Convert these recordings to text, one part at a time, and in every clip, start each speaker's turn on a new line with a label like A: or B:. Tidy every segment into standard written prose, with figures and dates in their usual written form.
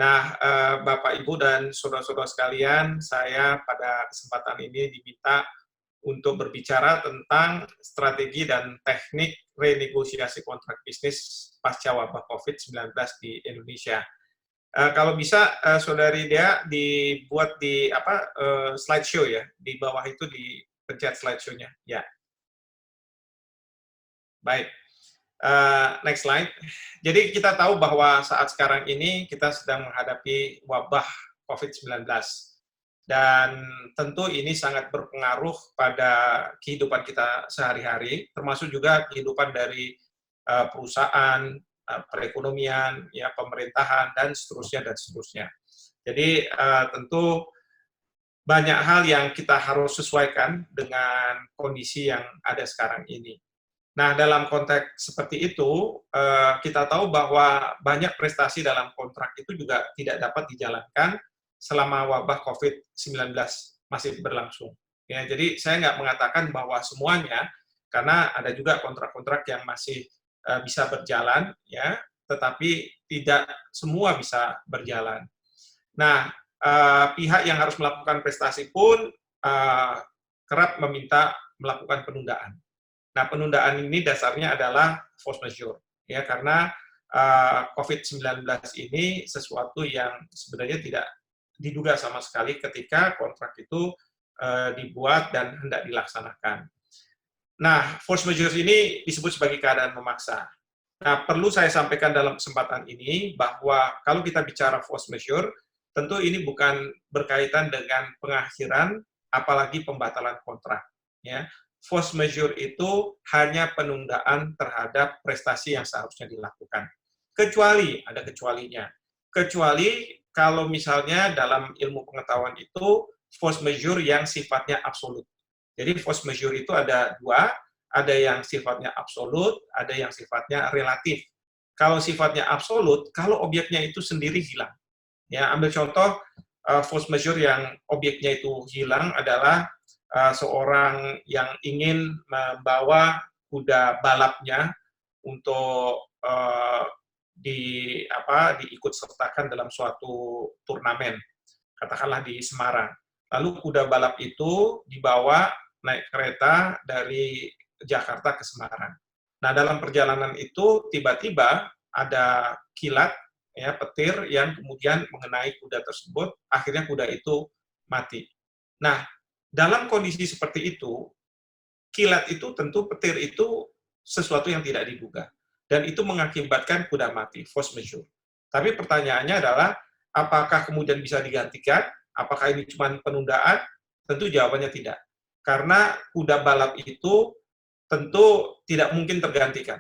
A: Nah, Bapak, Ibu, dan saudara-saudara sekalian, saya pada kesempatan ini diminta untuk berbicara tentang strategi dan teknik renegosiasi kontrak bisnis pasca wabah COVID-19 di Indonesia. Kalau bisa, Saudari Dea dibuat di slideshow ya, di bawah itu dipencet slideshow-nya. Ya, baik. Next slide. Jadi kita tahu bahwa saat sekarang ini kita sedang menghadapi wabah COVID-19. Dan tentu ini sangat berpengaruh pada kehidupan kita sehari-hari, termasuk juga kehidupan dari perusahaan, perekonomian, ya, pemerintahan, dan seterusnya, dan seterusnya. Jadi tentu banyak hal yang kita harus sesuaikan dengan kondisi yang ada sekarang ini. Nah, dalam konteks seperti itu, kita tahu bahwa banyak prestasi dalam kontrak itu juga tidak dapat dijalankan selama wabah COVID-19 masih berlangsung. Ya, jadi saya nggak mengatakan bahwa semuanya, karena ada juga kontrak-kontrak yang masih bisa berjalan, ya, tetapi tidak semua bisa berjalan. Nah, pihak yang harus melakukan prestasi pun kerap meminta melakukan penundaan. Nah, penundaan ini dasarnya adalah force majeure, ya, karena COVID-19 ini sesuatu yang sebenarnya tidak diduga sama sekali ketika kontrak itu dibuat dan hendak dilaksanakan. Nah, force majeure ini disebut sebagai keadaan memaksa. Nah, perlu saya sampaikan dalam kesempatan ini bahwa kalau kita bicara force majeure, tentu ini bukan berkaitan dengan pengakhiran, apalagi pembatalan kontrak. Ya, force majeure itu hanya penundaan terhadap prestasi yang seharusnya dilakukan. Kecuali, ada kecualinya. Kecuali kalau misalnya dalam ilmu pengetahuan itu force majeure yang sifatnya absolut. Jadi force majeure itu ada dua, ada yang sifatnya absolut, ada yang sifatnya relatif. Kalau sifatnya absolut, kalau objeknya itu sendiri hilang. Ya, ambil contoh force majeure yang objeknya itu hilang adalah seorang yang ingin membawa kuda balapnya untuk diikut sertakan dalam suatu turnamen, katakanlah di Semarang. Lalu kuda balap itu dibawa naik kereta dari Jakarta ke Semarang. Nah, dalam perjalanan itu tiba-tiba ada kilat, ya, petir yang kemudian mengenai kuda tersebut, akhirnya kuda itu mati. Nah, dalam kondisi seperti itu, kilat itu tentu petir itu sesuatu yang tidak diduga. Dan itu mengakibatkan kuda mati, force majeure. Tapi pertanyaannya adalah, apakah kemudian bisa digantikan? Apakah ini cuma penundaan? Tentu jawabannya tidak. Karena kuda balap itu tentu tidak mungkin tergantikan.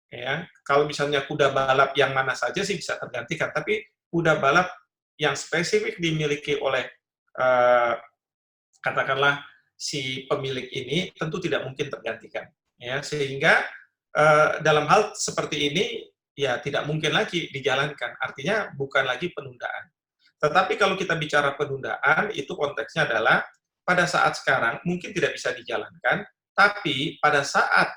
A: Ya, kalau misalnya kuda balap yang mana saja sih bisa tergantikan, tapi kuda balap yang spesifik dimiliki oleh katakanlah si pemilik ini tentu tidak mungkin tergantikan, ya, sehingga dalam hal seperti ini ya tidak mungkin lagi dijalankan, artinya bukan lagi penundaan. Tetapi kalau kita bicara penundaan, itu konteksnya adalah pada saat sekarang mungkin tidak bisa dijalankan, tapi pada saat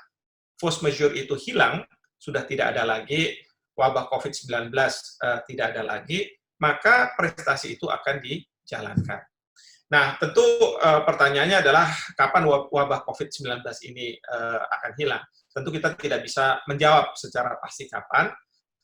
A: force majeure itu hilang, sudah tidak ada lagi wabah COVID-19, tidak ada lagi, maka prestasi itu akan dijalankan. Nah, tentu pertanyaannya adalah kapan wabah COVID-19 ini akan hilang. Tentu kita tidak bisa menjawab secara pasti kapan,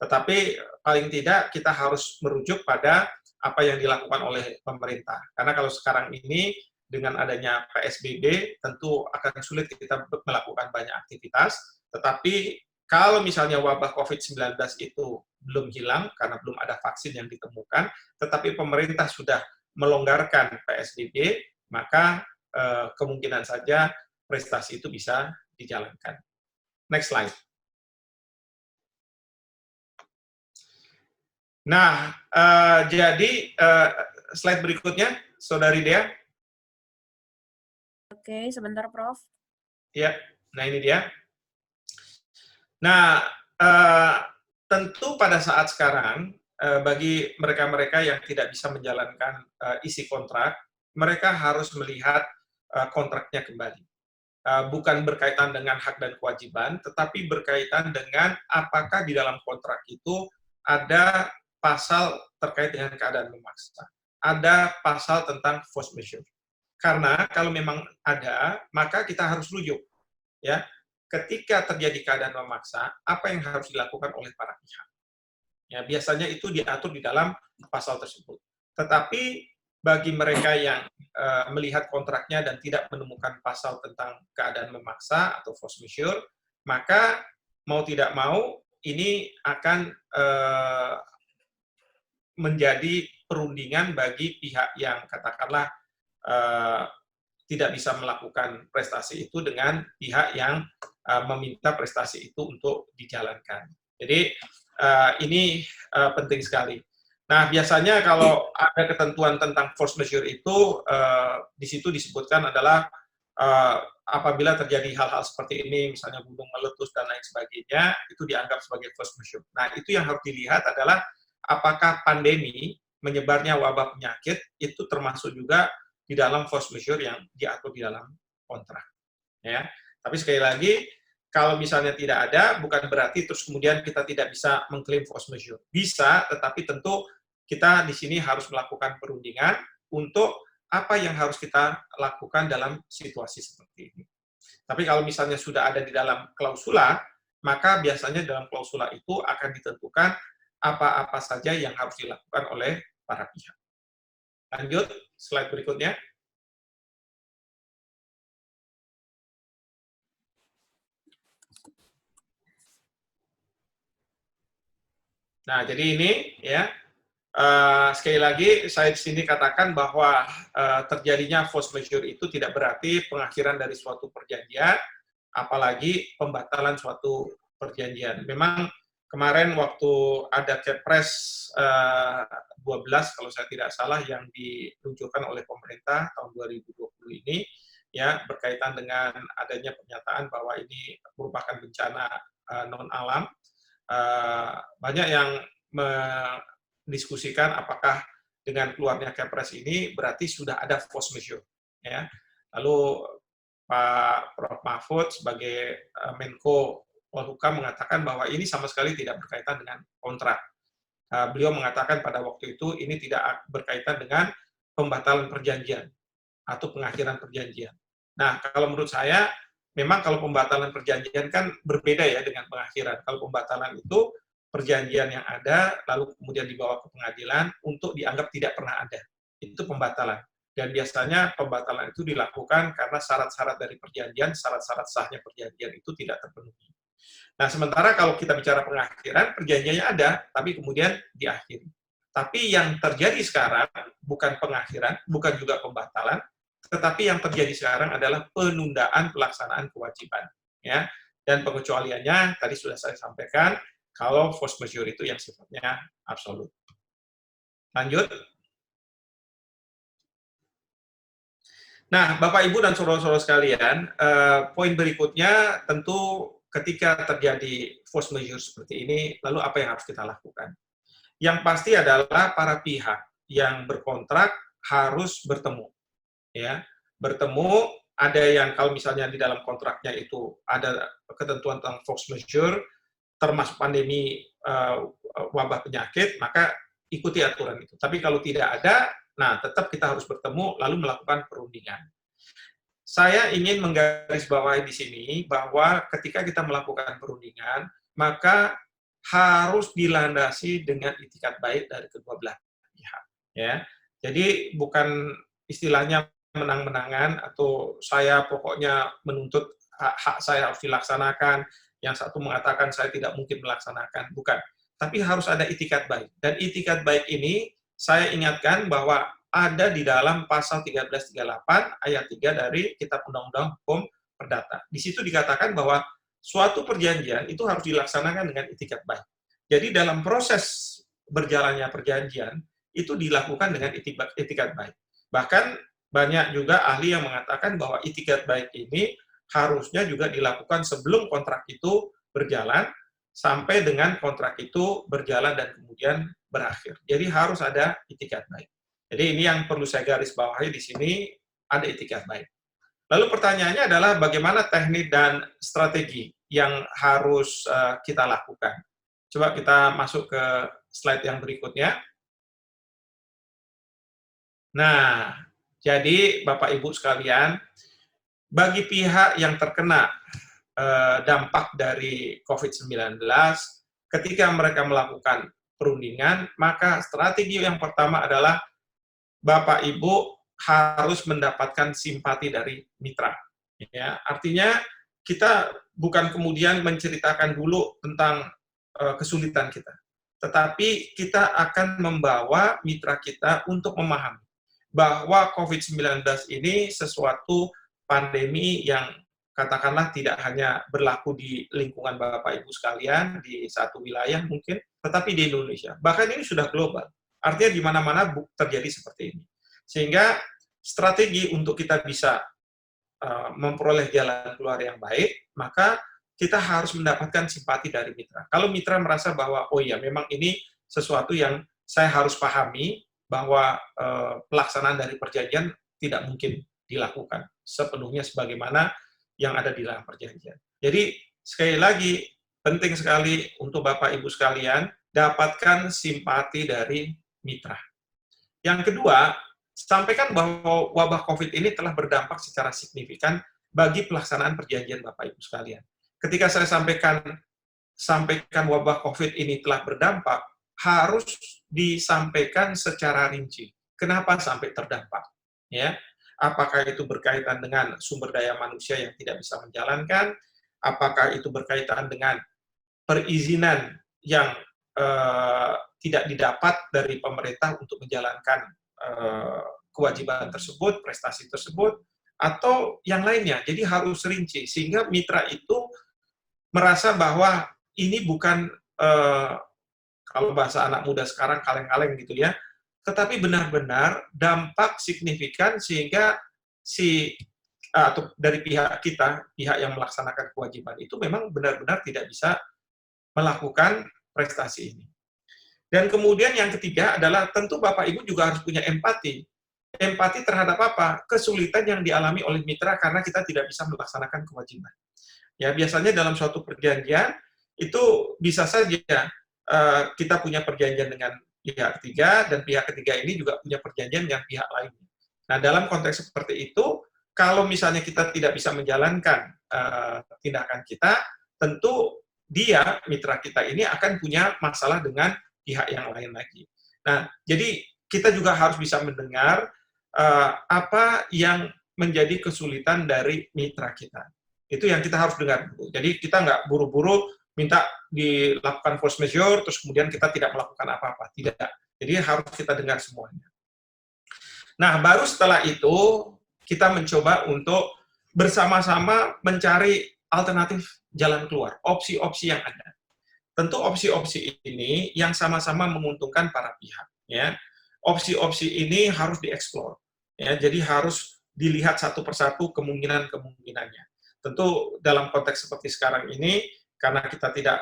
A: tetapi paling tidak kita harus merujuk pada apa yang dilakukan oleh pemerintah. Karena kalau sekarang ini dengan adanya PSBB tentu akan sulit kita melakukan banyak aktivitas, tetapi kalau misalnya wabah COVID-19 itu belum hilang karena belum ada vaksin yang ditemukan, tetapi pemerintah sudah melonggarkan PSBB, maka kemungkinan saja prestasi itu bisa dijalankan. Next slide. Nah, jadi slide berikutnya, Saudari Dea.
B: Oke, sebentar, Prof.
A: Ya, nah ini dia. Nah, tentu pada saat sekarang, bagi mereka-mereka yang tidak bisa menjalankan isi kontrak, mereka harus melihat kontraknya kembali. Bukan berkaitan dengan hak dan kewajiban, tetapi berkaitan dengan apakah di dalam kontrak itu ada pasal terkait dengan keadaan memaksa. Ada pasal tentang force majeure. Karena kalau memang ada, maka kita harus rujuk. Ya, ketika terjadi keadaan memaksa, apa yang harus dilakukan oleh para pihak? Ya, biasanya itu diatur di dalam pasal tersebut. Tetapi bagi mereka yang melihat kontraknya dan tidak menemukan pasal tentang keadaan memaksa atau force majeure, maka mau tidak mau ini akan menjadi perundingan bagi pihak yang katakanlah tidak bisa melakukan prestasi itu dengan pihak yang meminta prestasi itu untuk dijalankan. Jadi ini penting sekali. Nah, biasanya kalau ada ketentuan tentang force majeure itu, di situ disebutkan adalah apabila terjadi hal-hal seperti ini, misalnya gunung meletus dan lain sebagainya, itu dianggap sebagai force majeure. Nah, itu yang harus dilihat adalah apakah pandemi, menyebarnya wabah penyakit, itu termasuk juga di dalam force majeure yang diatur di dalam kontrak. Ya. Tapi sekali lagi, kalau misalnya tidak ada, bukan berarti terus kemudian kita tidak bisa mengklaim force majeure. Bisa, tetapi tentu kita di sini harus melakukan perundingan untuk apa yang harus kita lakukan dalam situasi seperti ini. Tapi kalau misalnya sudah ada di dalam klausula, maka biasanya dalam klausula itu akan ditentukan apa-apa saja yang harus dilakukan oleh para pihak. Lanjut, slide berikutnya. Nah, jadi ini ya, sekali lagi saya di sini katakan bahwa terjadinya force majeure itu tidak berarti pengakhiran dari suatu perjanjian, apalagi pembatalan suatu perjanjian. Memang kemarin waktu ada Kepres 12 kalau saya tidak salah yang diluncurkan oleh pemerintah tahun 2020 ini ya berkaitan dengan adanya pernyataan bahwa ini merupakan bencana non alam. Banyak yang mendiskusikan apakah dengan keluarnya Kepres ini berarti sudah ada force majeure. Ya. Lalu Pak Prof. Mahfud sebagai Menko Polhukam mengatakan bahwa ini sama sekali tidak berkaitan dengan kontrak. Beliau mengatakan pada waktu itu ini tidak berkaitan dengan pembatalan perjanjian atau pengakhiran perjanjian. Nah, kalau menurut saya, memang kalau pembatalan perjanjian kan berbeda ya dengan pengakhiran. Kalau pembatalan itu perjanjian yang ada, lalu kemudian dibawa ke pengadilan untuk dianggap tidak pernah ada. Itu pembatalan. Dan biasanya pembatalan itu dilakukan karena syarat-syarat dari perjanjian, syarat-syarat sahnya perjanjian itu tidak terpenuhi. Nah, sementara kalau kita bicara pengakhiran, perjanjiannya ada, tapi kemudian diakhiri. Tapi yang terjadi sekarang bukan pengakhiran, bukan juga pembatalan, tetapi yang terjadi sekarang adalah penundaan pelaksanaan kewajiban. Ya. Dan pengecualiannya, tadi sudah saya sampaikan, kalau force majeure itu yang sifatnya absolut. Lanjut. Nah, Bapak, Ibu, dan saudara-saudara sekalian, poin berikutnya tentu ketika terjadi force majeure seperti ini, lalu apa yang harus kita lakukan? Yang pasti adalah para pihak yang berkontrak harus bertemu. Ya, bertemu, ada yang kalau misalnya di dalam kontraknya itu ada ketentuan tentang force majeure, termasuk pandemi wabah penyakit, maka ikuti aturan itu. Tapi kalau tidak ada, nah tetap kita harus bertemu lalu melakukan perundingan. Saya ingin menggarisbawahi di sini bahwa ketika kita melakukan perundingan, maka harus dilandasi dengan itikat baik dari kedua belah pihak. Ya, jadi bukan istilahnya menang-menangan atau saya pokoknya menuntut hak saya harus dilaksanakan, yang satu mengatakan saya tidak mungkin melaksanakan, bukan. Tapi harus ada itikat baik. Dan itikat baik ini saya ingatkan bahwa ada di dalam pasal 1338 ayat 3 dari Kitab Undang-Undang Hukum Perdata. Di situ dikatakan bahwa suatu perjanjian itu harus dilaksanakan dengan itikat baik. Jadi dalam proses berjalannya perjanjian itu dilakukan dengan itikat baik. Bahkan banyak juga ahli yang mengatakan bahwa itikat baik ini harusnya juga dilakukan sebelum kontrak itu berjalan sampai dengan kontrak itu berjalan dan kemudian berakhir. Jadi harus ada itikat baik. Jadi ini yang perlu saya garis bawahi di sini, ada itikat baik. Lalu pertanyaannya adalah bagaimana teknik dan strategi yang harus kita lakukan. Coba kita masuk ke slide yang berikutnya. Nah, jadi Bapak Ibu sekalian, bagi pihak yang terkena dampak dari COVID-19, ketika mereka melakukan perundingan, maka strategi yang pertama adalah Bapak Ibu harus mendapatkan simpati dari mitra. Ya, artinya kita bukan kemudian menceritakan dulu tentang kesulitan kita, tetapi kita akan membawa mitra kita untuk memahami bahwa COVID-19 ini sesuatu pandemi yang katakanlah tidak hanya berlaku di lingkungan Bapak Ibu sekalian, di satu wilayah mungkin, tetapi di Indonesia. Bahkan ini sudah global. Artinya di mana-mana terjadi seperti ini. Sehingga strategi untuk kita bisa memperoleh jalan keluar yang baik, maka kita harus mendapatkan simpati dari mitra. Kalau mitra merasa bahwa, oh iya, memang ini sesuatu yang saya harus pahami, bahwa pelaksanaan dari perjanjian tidak mungkin dilakukan sepenuhnya sebagaimana yang ada di dalam perjanjian. Jadi, sekali lagi, penting sekali untuk Bapak Ibu sekalian, dapatkan simpati dari mitra. Yang kedua, sampaikan bahwa wabah COVID ini telah berdampak secara signifikan bagi pelaksanaan perjanjian Bapak Ibu sekalian. Ketika saya sampaikan wabah COVID ini telah berdampak, harus disampaikan secara rinci. Kenapa sampai terdampak? Ya, apakah itu berkaitan dengan sumber daya manusia yang tidak bisa menjalankan? Apakah itu berkaitan dengan perizinan yang tidak didapat dari pemerintah untuk menjalankan kewajiban tersebut, prestasi tersebut, atau yang lainnya. Jadi harus rinci, sehingga mitra itu merasa bahwa ini bukan, kalau bahasa anak muda sekarang, kaleng-kaleng gitu ya, tetapi benar-benar dampak signifikan sehingga atau dari pihak kita, pihak yang melaksanakan kewajiban itu memang benar-benar tidak bisa melakukan prestasi ini. Dan kemudian yang ketiga adalah tentu Bapak Ibu juga harus punya empati. Empati terhadap apa? Kesulitan yang dialami oleh mitra karena kita tidak bisa melaksanakan kewajiban. Ya, biasanya dalam suatu perjanjian itu bisa saja kita punya perjanjian dengan pihak ketiga dan pihak ketiga ini juga punya perjanjian dengan pihak lainnya. Nah, dalam konteks seperti itu, kalau misalnya kita tidak bisa menjalankan tindakan kita, tentu dia, mitra kita ini akan punya masalah dengan pihak yang lain lagi. Nah, jadi kita juga harus bisa mendengar apa yang menjadi kesulitan dari mitra kita. Itu yang kita harus dengar dulu. Jadi kita nggak buru-buru minta dilakukan force majeure, terus kemudian kita tidak melakukan apa-apa. Tidak. Jadi harus kita dengar semuanya. Nah, baru setelah itu kita mencoba untuk bersama-sama mencari alternatif jalan keluar, opsi-opsi yang ada. Tentu opsi-opsi ini yang sama-sama menguntungkan para pihak. Ya, opsi-opsi ini harus dieksplor. Ya, jadi harus dilihat satu persatu kemungkinan-kemungkinannya. Tentu dalam konteks seperti sekarang ini, karena kita tidak,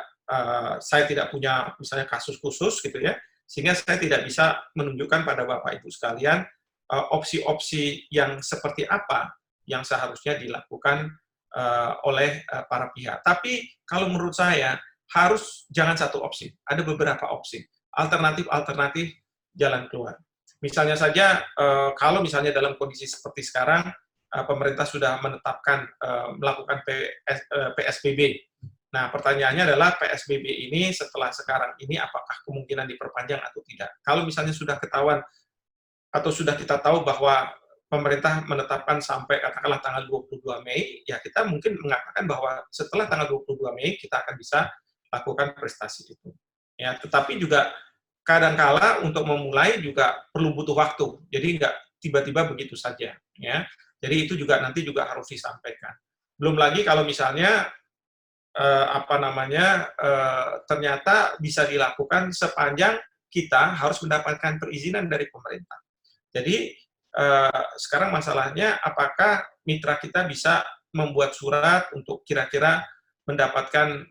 A: saya tidak punya misalnya kasus khusus gitu ya, sehingga saya tidak bisa menunjukkan pada Bapak Ibu sekalian opsi-opsi yang seperti apa yang seharusnya dilakukan oleh para pihak. Tapi kalau menurut saya harus jangan satu opsi, ada beberapa opsi, alternatif-alternatif jalan keluar. Misalnya saja, kalau misalnya dalam kondisi seperti sekarang, pemerintah sudah menetapkan melakukan PSBB. Nah, pertanyaannya adalah PSBB ini setelah sekarang ini apakah kemungkinan diperpanjang atau tidak? Kalau misalnya sudah ketahuan atau sudah kita tahu bahwa pemerintah menetapkan sampai katakanlah tanggal 22 Mei, ya kita mungkin mengatakan bahwa setelah tanggal 22 Mei kita akan bisa lakukan prestasi itu. Ya, tetapi juga kadangkala untuk memulai juga perlu butuh waktu. Jadi nggak tiba-tiba begitu saja, ya. Jadi itu juga nanti juga harus disampaikan. Belum lagi kalau misalnya ternyata bisa dilakukan sepanjang kita harus mendapatkan perizinan dari pemerintah. Jadi sekarang masalahnya apakah mitra kita bisa membuat surat untuk kira-kira mendapatkan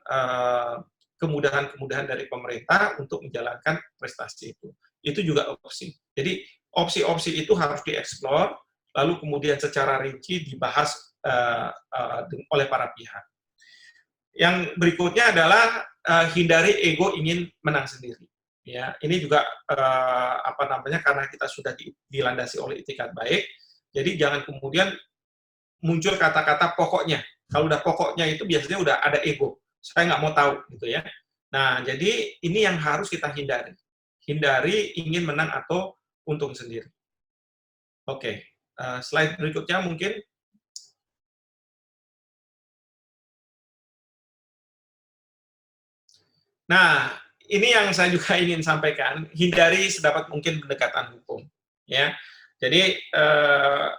A: kemudahan-kemudahan dari pemerintah untuk menjalankan prestasi itu. Itu juga opsi. Jadi opsi-opsi itu harus dieksplor, lalu kemudian secara rinci dibahas oleh para pihak. Yang berikutnya adalah hindari ego ingin menang sendiri. Ya, ini juga apa namanya, karena kita sudah dilandasi oleh itikat baik, jadi jangan kemudian muncul kata-kata pokoknya. Kalau udah pokoknya itu biasanya udah ada ego. Saya nggak mau tahu gitu ya. Nah, jadi ini yang harus kita hindari. Hindari ingin menang atau untung sendiri. Oke, slide berikutnya mungkin. Nah, ini yang saya juga ingin sampaikan, hindari sedapat mungkin pendekatan hukum, ya. Jadi,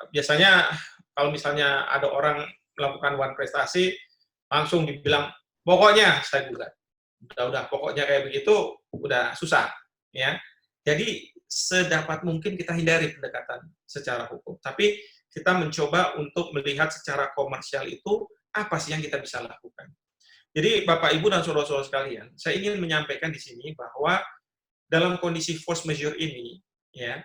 A: biasanya kalau misalnya ada orang melakukan one prestasi, langsung dibilang, "Pokoknya saya gugat." Udah pokoknya kayak begitu, udah susah, ya. Jadi, sedapat mungkin kita hindari pendekatan secara hukum, tapi kita mencoba untuk melihat secara komersial itu, apa sih yang kita bisa lakukan. Jadi Bapak Ibu dan saudara-saudara sekalian, saya ingin menyampaikan di sini bahwa dalam kondisi force majeure ini, ya,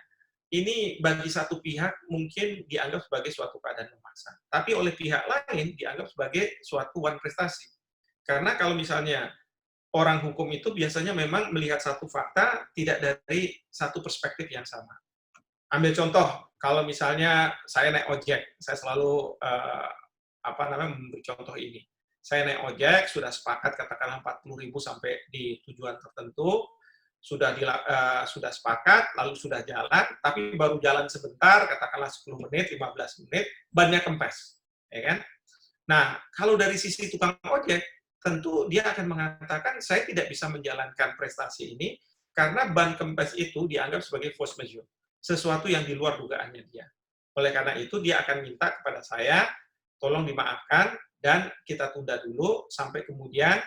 A: ini bagi satu pihak mungkin dianggap sebagai suatu keadaan memaksa, tapi oleh pihak lain dianggap sebagai suatu one prestasi. Karena kalau misalnya orang hukum itu biasanya memang melihat satu fakta tidak dari satu perspektif yang sama. Ambil contoh, kalau misalnya saya naik ojek, saya selalu apa namanya memberi contoh ini. Saya naik ojek, sudah sepakat katakanlah 40.000 sampai di tujuan tertentu, sudah sepakat, lalu sudah jalan, tapi baru jalan sebentar, katakanlah 10 menit, 15 menit, bannya kempes, ya kan? Nah, kalau dari sisi tukang ojek, tentu dia akan mengatakan saya tidak bisa menjalankan prestasi ini karena ban kempes itu dianggap sebagai force majeure, sesuatu yang di luar dugaannya dia. Oleh karena itu, dia akan minta kepada saya, tolong dimaafkan, dan kita tunda dulu sampai kemudian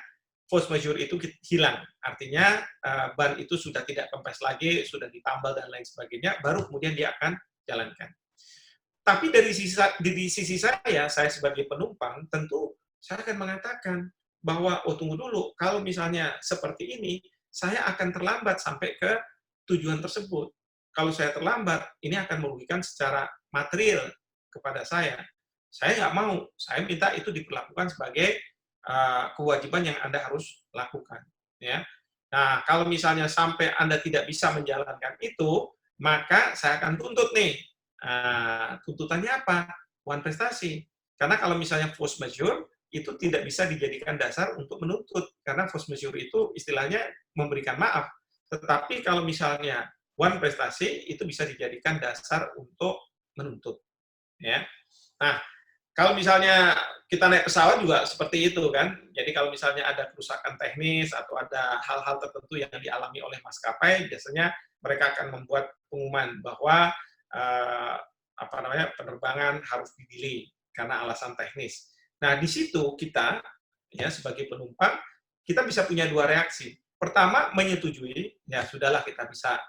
A: force majeure itu hilang. Artinya, ban itu sudah tidak kempes lagi, sudah ditambal dan lain sebagainya, baru kemudian dia akan jalankan. Tapi dari sisi saya sebagai penumpang, tentu saya akan mengatakan bahwa, oh tunggu dulu, kalau misalnya seperti ini, saya akan terlambat sampai ke tujuan tersebut. Kalau saya terlambat, ini akan merugikan secara material kepada saya. Saya nggak mau, saya minta itu diperlakukan sebagai kewajiban yang Anda harus lakukan. Ya. Nah, kalau misalnya sampai Anda tidak bisa menjalankan itu, maka saya akan tuntut nih. Tuntutannya apa? One prestasi. Karena kalau misalnya force majeure, itu tidak bisa dijadikan dasar untuk menuntut. Karena force majeure itu istilahnya memberikan maaf. Tetapi kalau misalnya one prestasi, itu bisa dijadikan dasar untuk menuntut. Ya. Nah, kalau misalnya kita naik pesawat juga seperti itu kan. Jadi kalau misalnya ada kerusakan teknis atau ada hal-hal tertentu yang dialami oleh maskapai, biasanya mereka akan membuat pengumuman bahwa apa namanya, penerbangan harus di-delay karena alasan teknis. Nah, di situ kita ya sebagai penumpang kita bisa punya dua reaksi. Pertama, menyetujui, ya sudahlah kita bisa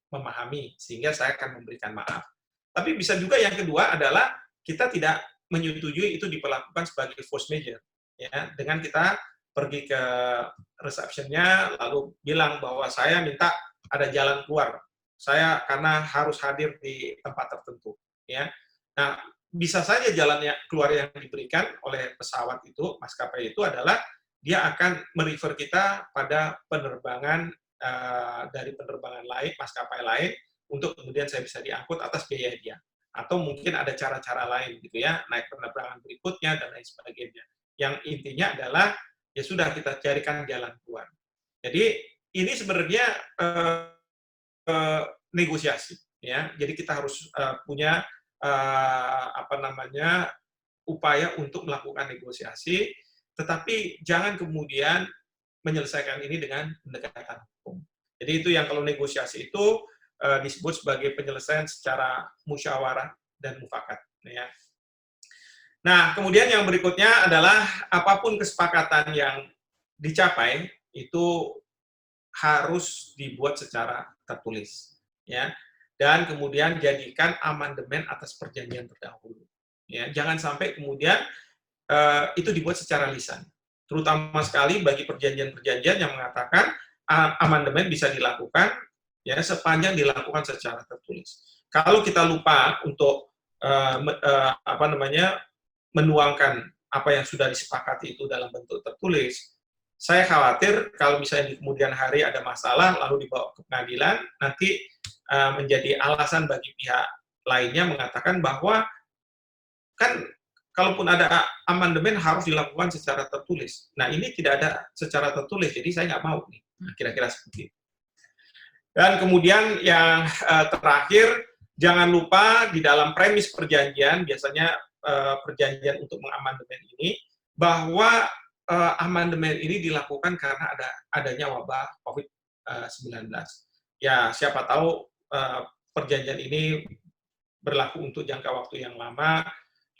A: memahami sehingga saya akan memberikan maaf. Tapi bisa juga yang kedua adalah kita tidak menyetujui itu diperlakukan sebagai force majeure, ya, dengan kita pergi ke resepsionnya lalu bilang bahwa saya minta ada jalan keluar, saya karena harus hadir di tempat tertentu, ya. Nah, bisa saja jalannya keluar yang diberikan oleh pesawat itu, maskapai itu adalah dia akan merefer kita pada penerbangan dari penerbangan lain, maskapai lain, untuk kemudian saya bisa diangkut atas biaya dia. Atau mungkin ada cara-cara lain gitu ya, naik penerbangan berikutnya dan lain sebagainya. Yang intinya adalah ya sudah kita carikan jalan keluar. Jadi ini sebenarnya negosiasi ya. Jadi kita harus punya apa namanya upaya untuk melakukan negosiasi, tetapi jangan kemudian menyelesaikan ini dengan pendekatan hukum. Jadi itu yang kalau negosiasi itu disebut sebagai penyelesaian secara musyawarah dan mufakat. Ya. Nah, kemudian yang berikutnya adalah apapun kesepakatan yang dicapai itu harus dibuat secara tertulis, ya. Dan kemudian jadikan amandemen atas perjanjian terdahulu. Ya, jangan sampai kemudian itu dibuat secara lisan. Terutama sekali bagi perjanjian-perjanjian yang mengatakan amandemen bisa dilakukan ya sepanjang dilakukan secara tertulis. Kalau kita lupa untuk apa namanya menuangkan apa yang sudah disepakati itu dalam bentuk tertulis, saya khawatir kalau misalnya di kemudian hari ada masalah lalu dibawa ke pengadilan, nanti menjadi alasan bagi pihak lainnya mengatakan bahwa kan kalaupun ada amandemen harus dilakukan secara tertulis. Nah, ini tidak ada secara tertulis, jadi saya nggak mau nih. Nah, kira-kira seperti itu. Dan kemudian yang terakhir, jangan lupa di dalam premis perjanjian, biasanya perjanjian untuk mengamandemen ini, bahwa amandemen ini dilakukan karena adanya wabah COVID-19. Ya, siapa tahu perjanjian ini berlaku untuk jangka waktu yang lama,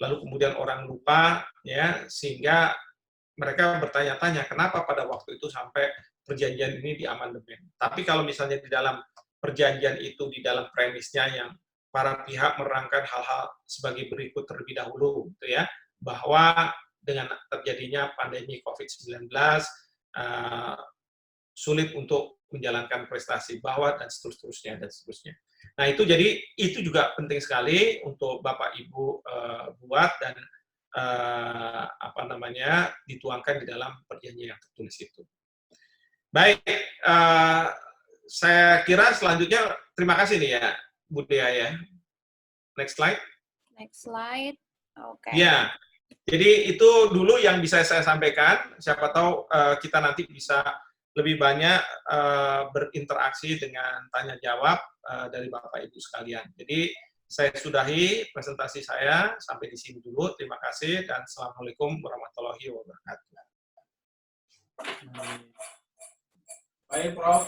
A: lalu kemudian orang lupa, ya, sehingga mereka bertanya-tanya kenapa pada waktu itu sampai perjanjian ini diamandemen. Tapi kalau misalnya di dalam perjanjian itu, di dalam premisnya yang para pihak merangkan hal-hal sebagai berikut terlebih dahulu, gitu ya, bahwa dengan terjadinya pandemi COVID-19, sulit untuk menjalankan prestasi bahwa dan seterusnya dan seterusnya. Nah, itu jadi itu juga penting sekali untuk Bapak Ibu buat dan apa namanya dituangkan di dalam perjanjian yang tertulis itu. Baik, saya kira selanjutnya terima kasih nih ya Bu Dea ya. Next slide.
B: Next slide. Oke.
A: Ya, jadi itu dulu yang bisa saya sampaikan. Siapa tahu kita nanti bisa lebih banyak berinteraksi dengan tanya jawab dari Bapak Ibu sekalian. Jadi saya sudahi presentasi saya sampai di sini dulu. Terima kasih dan Assalamualaikum warahmatullahi wabarakatuh.
C: Baik, Prof.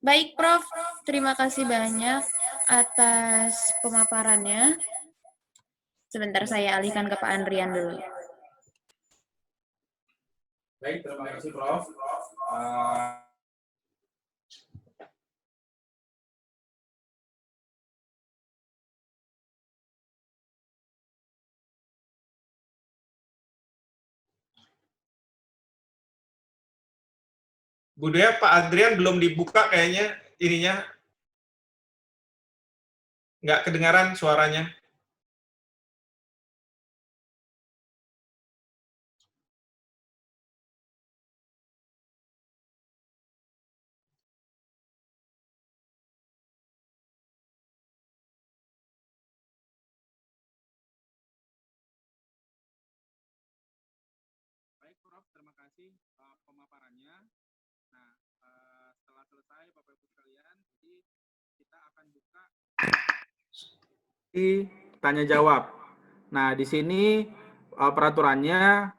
B: Baik, Prof. Terima kasih banyak atas pemaparannya. Sebentar saya alihkan ke Pak Andrian dulu.
C: Baik, terima kasih, Prof.
A: Bu Dea, Pak Adrian belum dibuka kayaknya ininya. Nggak kedengaran suaranya.
C: Baik, Prof. Terima kasih pemaparannya. Nah, setelah selesai, Bapak Ibu sekalian, jadi kita akan buka tanya jawab. Nah, di sini peraturannya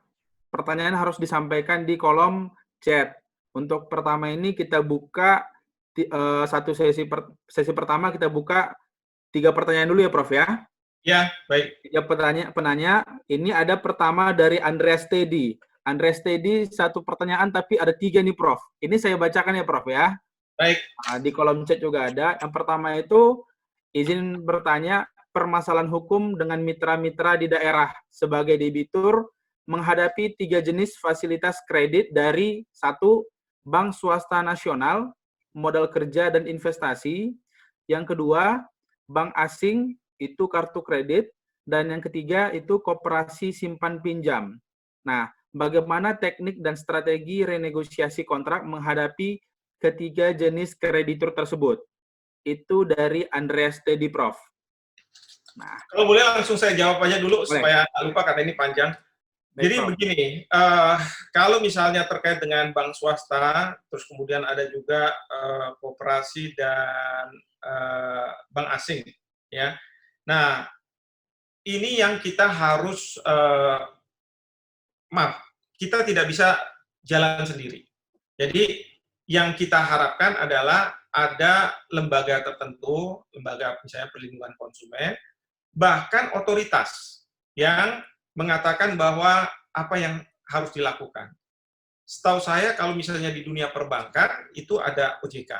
C: pertanyaan harus disampaikan di kolom chat. Untuk pertama ini kita buka satu sesi pertama kita buka 3 pertanyaan dulu ya, Prof ya.
A: Ya, baik.
C: 3 penanya. Ini ada pertama dari Andreas Teddy. Andreas Teddy 1 pertanyaan tapi ada 3 nih, Prof. Ini saya bacakan ya, Prof ya.
A: Baik.
C: Nah, di kolom chat juga ada. Yang pertama itu izin bertanya permasalahan hukum dengan mitra-mitra di daerah sebagai debitur menghadapi 3 jenis fasilitas kredit dari 1. Bank swasta nasional, modal kerja dan investasi. Yang kedua, bank asing, itu kartu kredit. Dan yang ketiga, itu koperasi simpan pinjam. Nah, bagaimana teknik dan strategi renegosiasi kontrak menghadapi ketiga jenis kreditur tersebut? Itu dari Andreas Teddy, Prof.
A: Nah, kalau boleh langsung saya jawab aja dulu boleh, supaya nggak lupa karena ini panjang. Jadi begini, kalau misalnya terkait dengan bank swasta, terus kemudian ada juga koperasi dan bank asing, ya. Nah, ini yang kita harus maaf, kita tidak bisa jalan sendiri. Jadi yang kita harapkan adalah ada lembaga tertentu, lembaga misalnya perlindungan konsumen, bahkan otoritas yang mengatakan bahwa apa yang harus dilakukan. Setahu saya kalau misalnya di dunia perbankan itu ada OJK,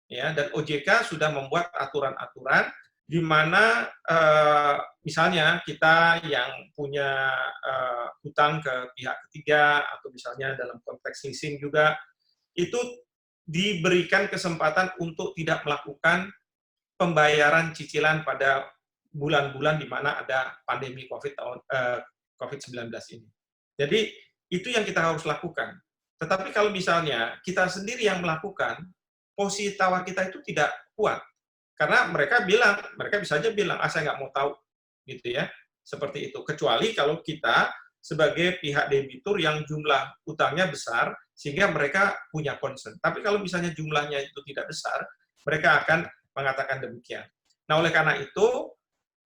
A: ya, dan OJK sudah membuat aturan-aturan di mana misalnya kita yang punya hutang ke pihak ketiga atau misalnya dalam konteks leasing juga itu diberikan kesempatan untuk tidak melakukan pembayaran cicilan pada bulan-bulan di mana ada pandemi COVID-19 ini. Jadi itu yang kita harus lakukan. Tetapi kalau misalnya kita sendiri yang melakukan, posisi tawar kita itu tidak kuat. Karena mereka bisa aja bilang, saya nggak mau tahu, gitu ya, seperti itu. Kecuali kalau kita sebagai pihak debitur yang jumlah utangnya besar, sehingga mereka punya concern. Tapi kalau misalnya jumlahnya itu tidak besar, mereka akan mengatakan demikian. Nah, oleh karena itu,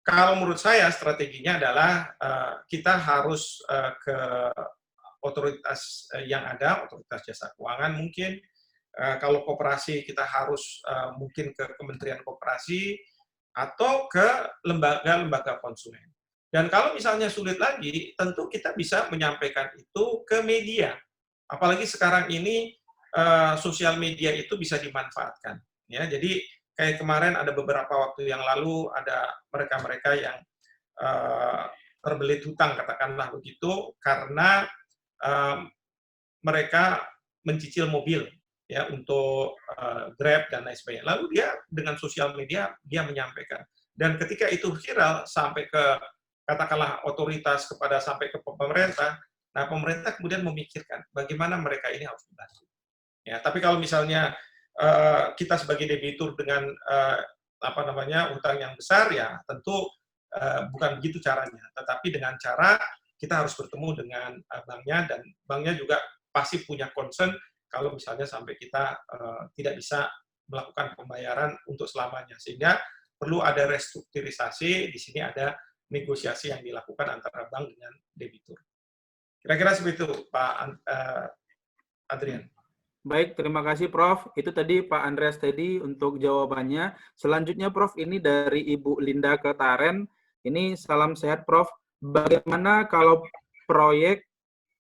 A: kalau menurut saya strateginya adalah kita harus ke otoritas yang ada, otoritas jasa keuangan mungkin. Kalau koperasi kita harus mungkin ke Kementerian Koperasi atau ke lembaga-lembaga konsumen. Dan kalau misalnya sulit lagi, tentu kita bisa menyampaikan itu ke media. Apalagi sekarang ini sosial media itu bisa dimanfaatkan. Ya, jadi kayak kemarin ada beberapa waktu yang lalu ada mereka-mereka yang terbelit hutang, katakanlah begitu, karena mereka mencicil mobil ya untuk Grab dan lain sebagainya. Lalu dia dengan sosial media dia menyampaikan. Dan ketika itu viral sampai ke katakanlah otoritas sampai ke pemerintah, nah pemerintah kemudian memikirkan bagaimana mereka ini harus dibantu. Ya, tapi kalau misalnya kita sebagai debitur dengan utang yang besar, ya tentu bukan begitu caranya. Tetapi dengan cara kita harus bertemu dengan banknya, dan banknya juga pasti punya concern kalau misalnya sampai kita tidak bisa melakukan pembayaran untuk selamanya, sehingga perlu ada restrukturisasi. Di sini ada negosiasi yang dilakukan antara bank dengan debitur. Kira-kira seperti itu, Pak Adrian.
C: Baik, terima kasih Prof. Itu tadi Pak Andreas tadi untuk jawabannya. Selanjutnya Prof, ini dari Ibu Linda Ketaren. Ini salam sehat Prof. Bagaimana kalau proyek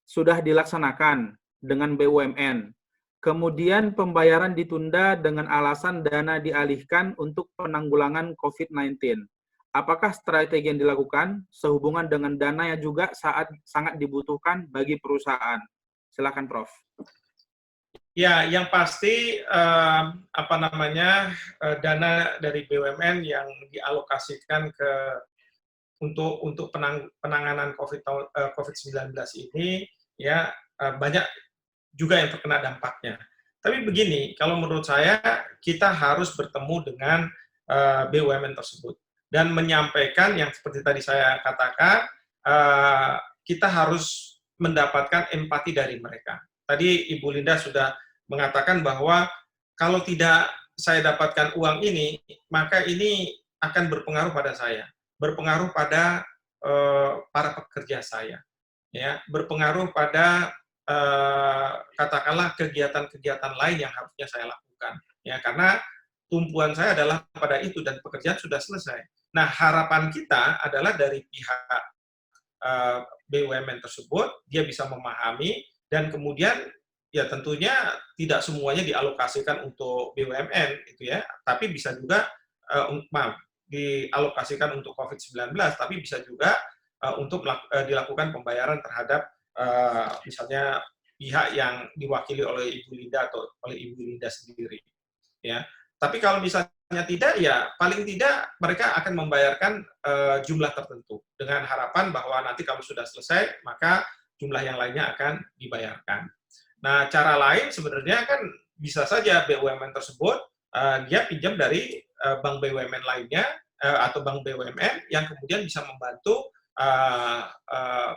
C: sudah dilaksanakan dengan BUMN, kemudian pembayaran ditunda dengan alasan dana dialihkan untuk penanggulangan COVID-19? Apakah strategi yang dilakukan sehubungan dengan dana yang juga sangat dibutuhkan bagi perusahaan? Silakan Prof.
A: Ya, yang pasti dana dari BUMN yang dialokasikan untuk penanganan COVID-19 ini ya banyak juga yang terkena dampaknya. Tapi begini, kalau menurut saya kita harus bertemu dengan BUMN tersebut dan menyampaikan yang seperti tadi saya katakan, kita harus mendapatkan empati dari mereka. Tadi Ibu Linda sudah mengatakan bahwa kalau tidak saya dapatkan uang ini, maka ini akan berpengaruh pada saya, berpengaruh pada para pekerja saya, ya, berpengaruh pada katakanlah kegiatan-kegiatan lain yang harusnya saya lakukan, ya, karena tumpuan saya adalah pada itu dan pekerjaan sudah selesai. Nah, harapan kita adalah dari pihak BUMN tersebut dia bisa memahami. Dan kemudian ya tentunya tidak semuanya dialokasikan untuk BUMN gitu ya, tapi bisa juga dialokasikan untuk COVID-19, tapi bisa juga untuk dilakukan pembayaran terhadap misalnya pihak yang diwakili oleh Ibu Linda atau oleh Ibu Linda sendiri. Ya, tapi kalau misalnya tidak, ya paling tidak mereka akan membayarkan jumlah tertentu dengan harapan bahwa nanti kalau sudah selesai maka jumlah yang lainnya akan dibayarkan. Nah, cara lain sebenarnya kan bisa saja BUMN tersebut dia pinjam dari bank BUMN lainnya atau bank BUMN yang kemudian bisa membantu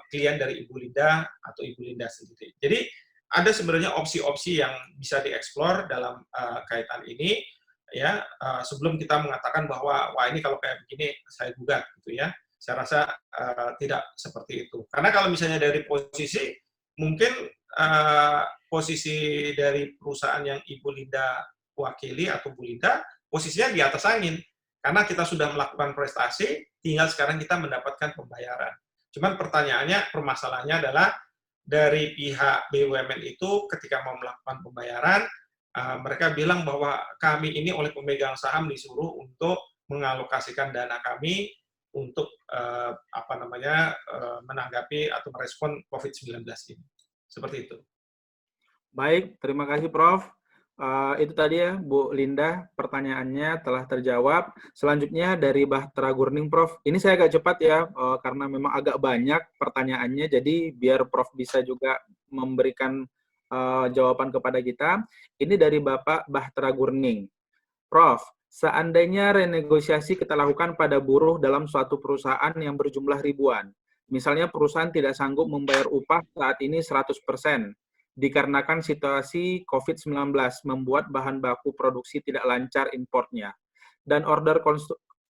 A: klien dari Ibu Linda atau Ibu Linda sendiri. Jadi ada sebenarnya opsi-opsi yang bisa dieksplor dalam kaitan ini, ya, sebelum kita mengatakan bahwa wah ini kalau kayak begini saya gugat gitu ya. Saya rasa tidak seperti itu. Karena kalau misalnya dari posisi, mungkin posisi dari perusahaan yang Ibu Linda wakili atau Bu Linda, posisinya di atas angin. Karena kita sudah melakukan prestasi, tinggal sekarang kita mendapatkan pembayaran. Cuman permasalahannya adalah dari pihak BUMN itu ketika mau melakukan pembayaran, mereka bilang bahwa kami ini oleh pemegang saham disuruh untuk mengalokasikan dana kami untuk menanggapi atau merespon COVID-19 ini. Seperti itu.
C: Baik, terima kasih Prof. Itu tadi ya, Bu Linda, pertanyaannya telah terjawab. Selanjutnya dari Bahtera Gurning, Prof. Ini saya agak cepat ya, karena memang agak banyak pertanyaannya, jadi biar Prof bisa juga memberikan jawaban kepada kita. Ini dari Bapak Bahtera Gurning. Prof, seandainya renegosiasi kita lakukan pada buruh dalam suatu perusahaan yang berjumlah ribuan, misalnya perusahaan tidak sanggup membayar upah saat ini 100%, dikarenakan situasi COVID-19 membuat bahan baku produksi tidak lancar importnya, dan order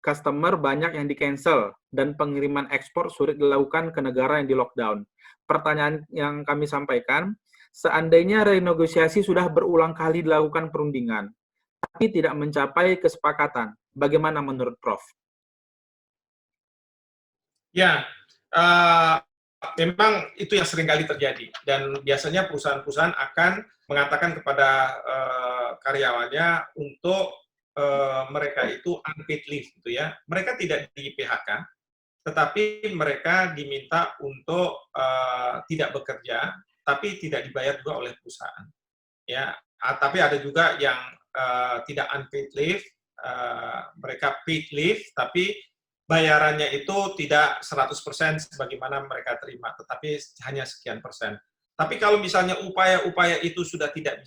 C: customer banyak yang di-cancel, dan pengiriman ekspor sulit dilakukan ke negara yang di-lockdown. Pertanyaan yang kami sampaikan, seandainya renegosiasi sudah berulang kali dilakukan perundingan, tapi tidak mencapai kesepakatan, bagaimana menurut Prof?
A: Ya, memang itu yang sering kali terjadi, dan biasanya perusahaan-perusahaan akan mengatakan kepada karyawannya untuk mereka itu unpaid leave, gitu ya. Mereka tidak di PHK, tetapi mereka diminta untuk tidak bekerja, tapi tidak dibayar juga oleh perusahaan. Ya, tapi ada juga yang tidak unpaid leave, mereka paid leave, tapi bayarannya itu tidak 100% sebagaimana mereka terima, tetapi hanya sekian persen. Tapi kalau misalnya upaya-upaya itu sudah tidak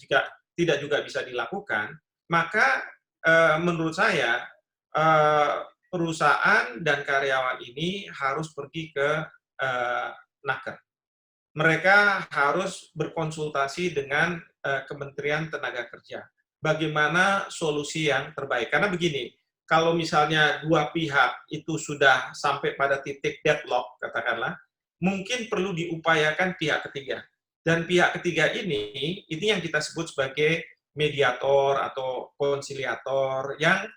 A: juga bisa dilakukan, maka menurut saya perusahaan dan karyawan ini harus pergi ke naker. Mereka harus berkonsultasi dengan Kementerian Tenaga Kerja. Bagaimana solusi yang terbaik? Karena begini, kalau misalnya dua pihak itu sudah sampai pada titik deadlock, katakanlah, mungkin perlu diupayakan pihak ketiga. Dan pihak ketiga ini yang kita sebut sebagai mediator atau konsiliator yang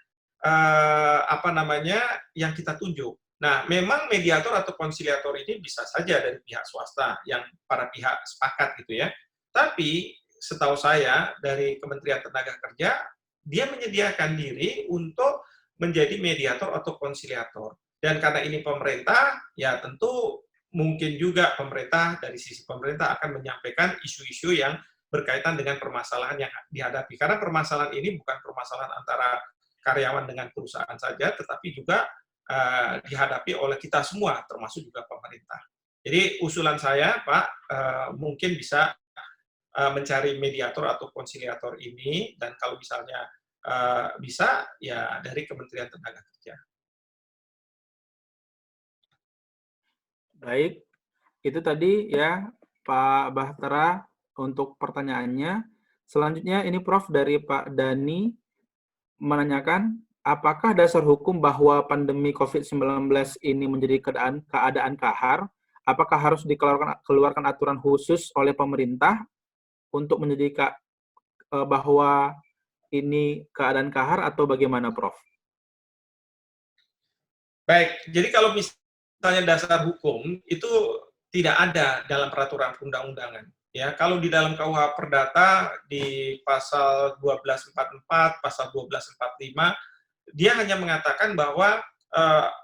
A: yang kita tunjuk. Nah, memang mediator atau konsiliator ini bisa saja dari pihak swasta yang para pihak sepakat gitu ya. Tapi setahu saya dari Kementerian Tenaga Kerja, dia menyediakan diri untuk menjadi mediator atau konsiliator. Dan karena ini pemerintah, ya tentu mungkin juga pemerintah dari sisi pemerintah akan menyampaikan isu-isu yang berkaitan dengan permasalahan yang dihadapi. Karena permasalahan ini bukan permasalahan antara karyawan dengan perusahaan saja, tetapi juga dihadapi oleh kita semua, termasuk juga pemerintah. Jadi usulan saya, Pak, mungkin bisa mencari mediator atau konsiliator ini, dan kalau misalnya bisa, ya dari Kementerian Tenaga Kerja.
C: Baik, itu tadi ya Pak Bahtera untuk pertanyaannya. Selanjutnya ini Prof dari Pak Dani menanyakan, apakah dasar hukum bahwa pandemi COVID-19 ini menjadi keadaan kahar? Apakah harus dikeluarkan aturan khusus oleh pemerintah untuk menjadi bahwa ini keadaan kahar atau bagaimana, Prof?
A: Baik, jadi kalau misalnya dasar hukum itu tidak ada dalam peraturan undang-undangan. Ya, kalau di dalam KUH Perdata di pasal 1244, pasal 1245, dia hanya mengatakan bahwa